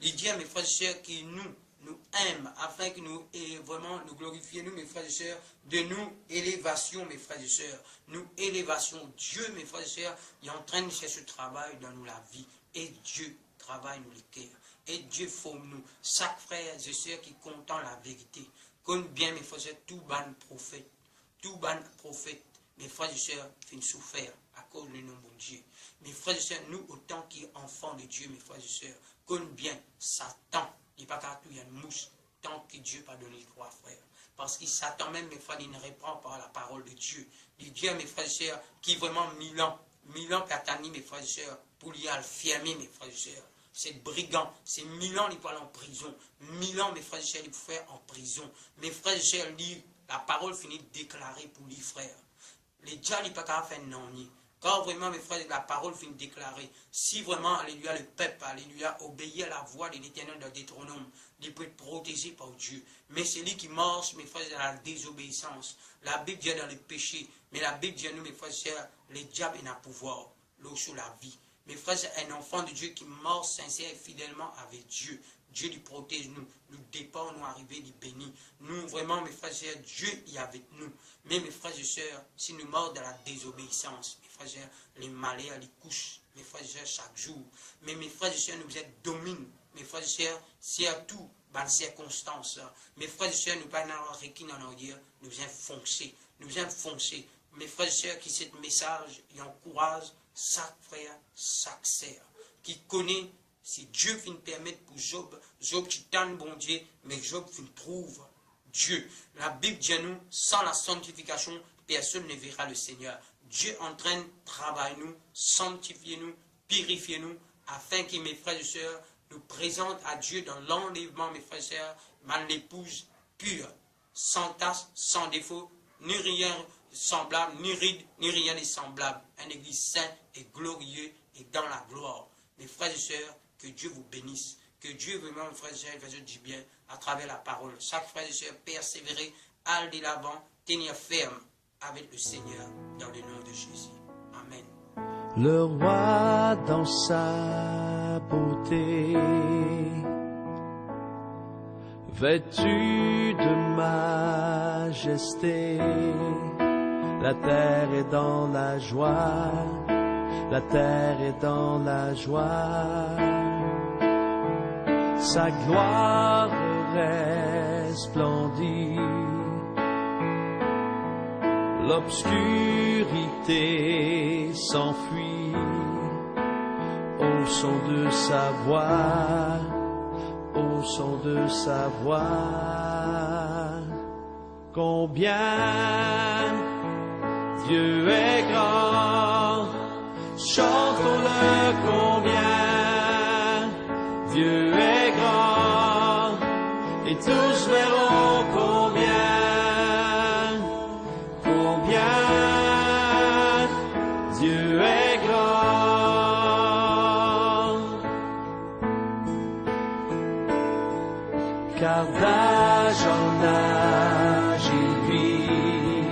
Il dit à mes frères et sœurs qui nous aime, afin que nous vraiment nous glorifions, nous, mes frères et sœurs, de nous élévation, mes frères et sœurs. Nous élévation. Dieu, mes frères et sœurs, est en train de faire ce travail dans nous la vie. Et Dieu travaille nous les cœurs. Et Dieu forme nous. Chaque frère et sœur qui content la vérité. Comme bien, mes frères et sœurs, tout ban prophète, mes frères et sœurs, finissent souffrir à cause du nom de Dieu. Mes frères et sœurs, nous, autant qu'enfants de Dieu, mes frères et sœurs, comme bien, Satan, il n'y a pas qu'à tout, il y a une mouche, tant que Dieu n'a pas donné le droit, frère. Parce que Satan même, mes frères, il ne répond pas à la parole de Dieu. Il dit à mes frères et sœurs, qui vraiment 1000 ans qu'attendit, mes frères et sœurs, pour lui fermer, mes frères et sœurs. C'est brigand, c'est 1000 ans, il peut aller en prison. 1000 ans, mes frères et sœurs, il peut faire en prison. Mes frères et sœurs, la parole finit de déclarer pour lui, frère. Les diables, il n'y a pas qu'à faire non. Quand vraiment, mes frères, la parole finit de déclarer, si vraiment, alléluia, le peuple, alléluia, obéit à la voix de l'Éternel dans Deutéronome, il peut être protégé par Dieu. Mais c'est lui qui marche, mes frères, dans la désobéissance. La Bible dit dans le péché, mais la Bible dit à nous, mes frères et sœurs, le diable a pouvoir sur la vie. Mes frères, c'est un enfant de Dieu qui marche sincère et fidèlement avec Dieu. Dieu lui protège nous. Nous dépend, nous arriver, il bénit. Nous, vraiment, mes frères et sœurs, Dieu est avec nous. Mais mes frères et sœurs, si nous morts dans la désobéissance, mes frères et sœurs, les malheurs, les couches, mes frères et sœurs, chaque jour. Mais mes frères et sœurs, nous êtes dominés. Mes frères et sœurs, c'est à tout, dans les circonstances. Mes frères et sœurs, nous ne pas dans en arrière, nous sommes foncés. Nous sommes foncés. Mes frères et sœurs, qui cette message, ils encouragent chaque frère, chaque sœur, qui connaît Si Dieu vient permettre pour Job, Job tu donnes bon Dieu, mais Job vient prouve Dieu. La Bible dit à nous, sans la sanctification, personne ne verra le Seigneur. Dieu entraîne, travaille-nous, sanctifie-nous, purifiez-nous, afin que mes frères et sœurs nous présentent à Dieu dans l'enlèvement, mes frères et sœurs, mal l'épouse pure, sans tache, sans défaut, ni rien semblable, ni ride, ni rien de semblable. Un église saint et glorieux et dans la gloire. Mes frères et sœurs, que Dieu vous bénisse. Que Dieu vraiment, mes frères et sœurs, fasse du bien à travers la parole. Chaque frère et sœur, persévérer, aller de l'avant, tenir ferme avec le Seigneur dans le nom de Jésus. Amen. Le roi dans sa beauté, vêtu de majesté, la terre est dans la joie, la terre est dans la joie. Sa gloire resplendit, l'obscurité s'enfuit au son de sa voix, au son de sa voix. Combien Dieu est grand, chantons-le combien Dieu est grand, et tous verront combien Dieu est grand. Car d'âge en âge il vit,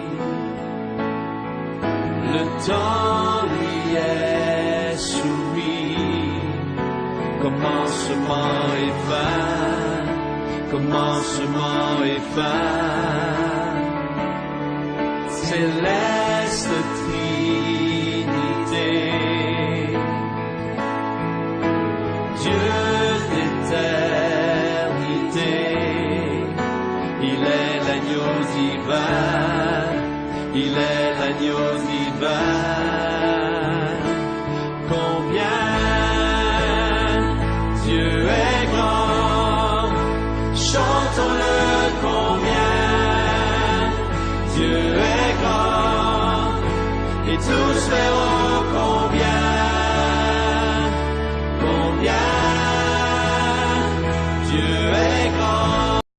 le temps lui est soumis, commencement et fin, commencement et fin. Céleste Trinité, Dieu d'éternité, il est l'agneau divin, il est l'agneau divin. Combien Dieu est grand, chantons-le combien Dieu est grand, et tous verront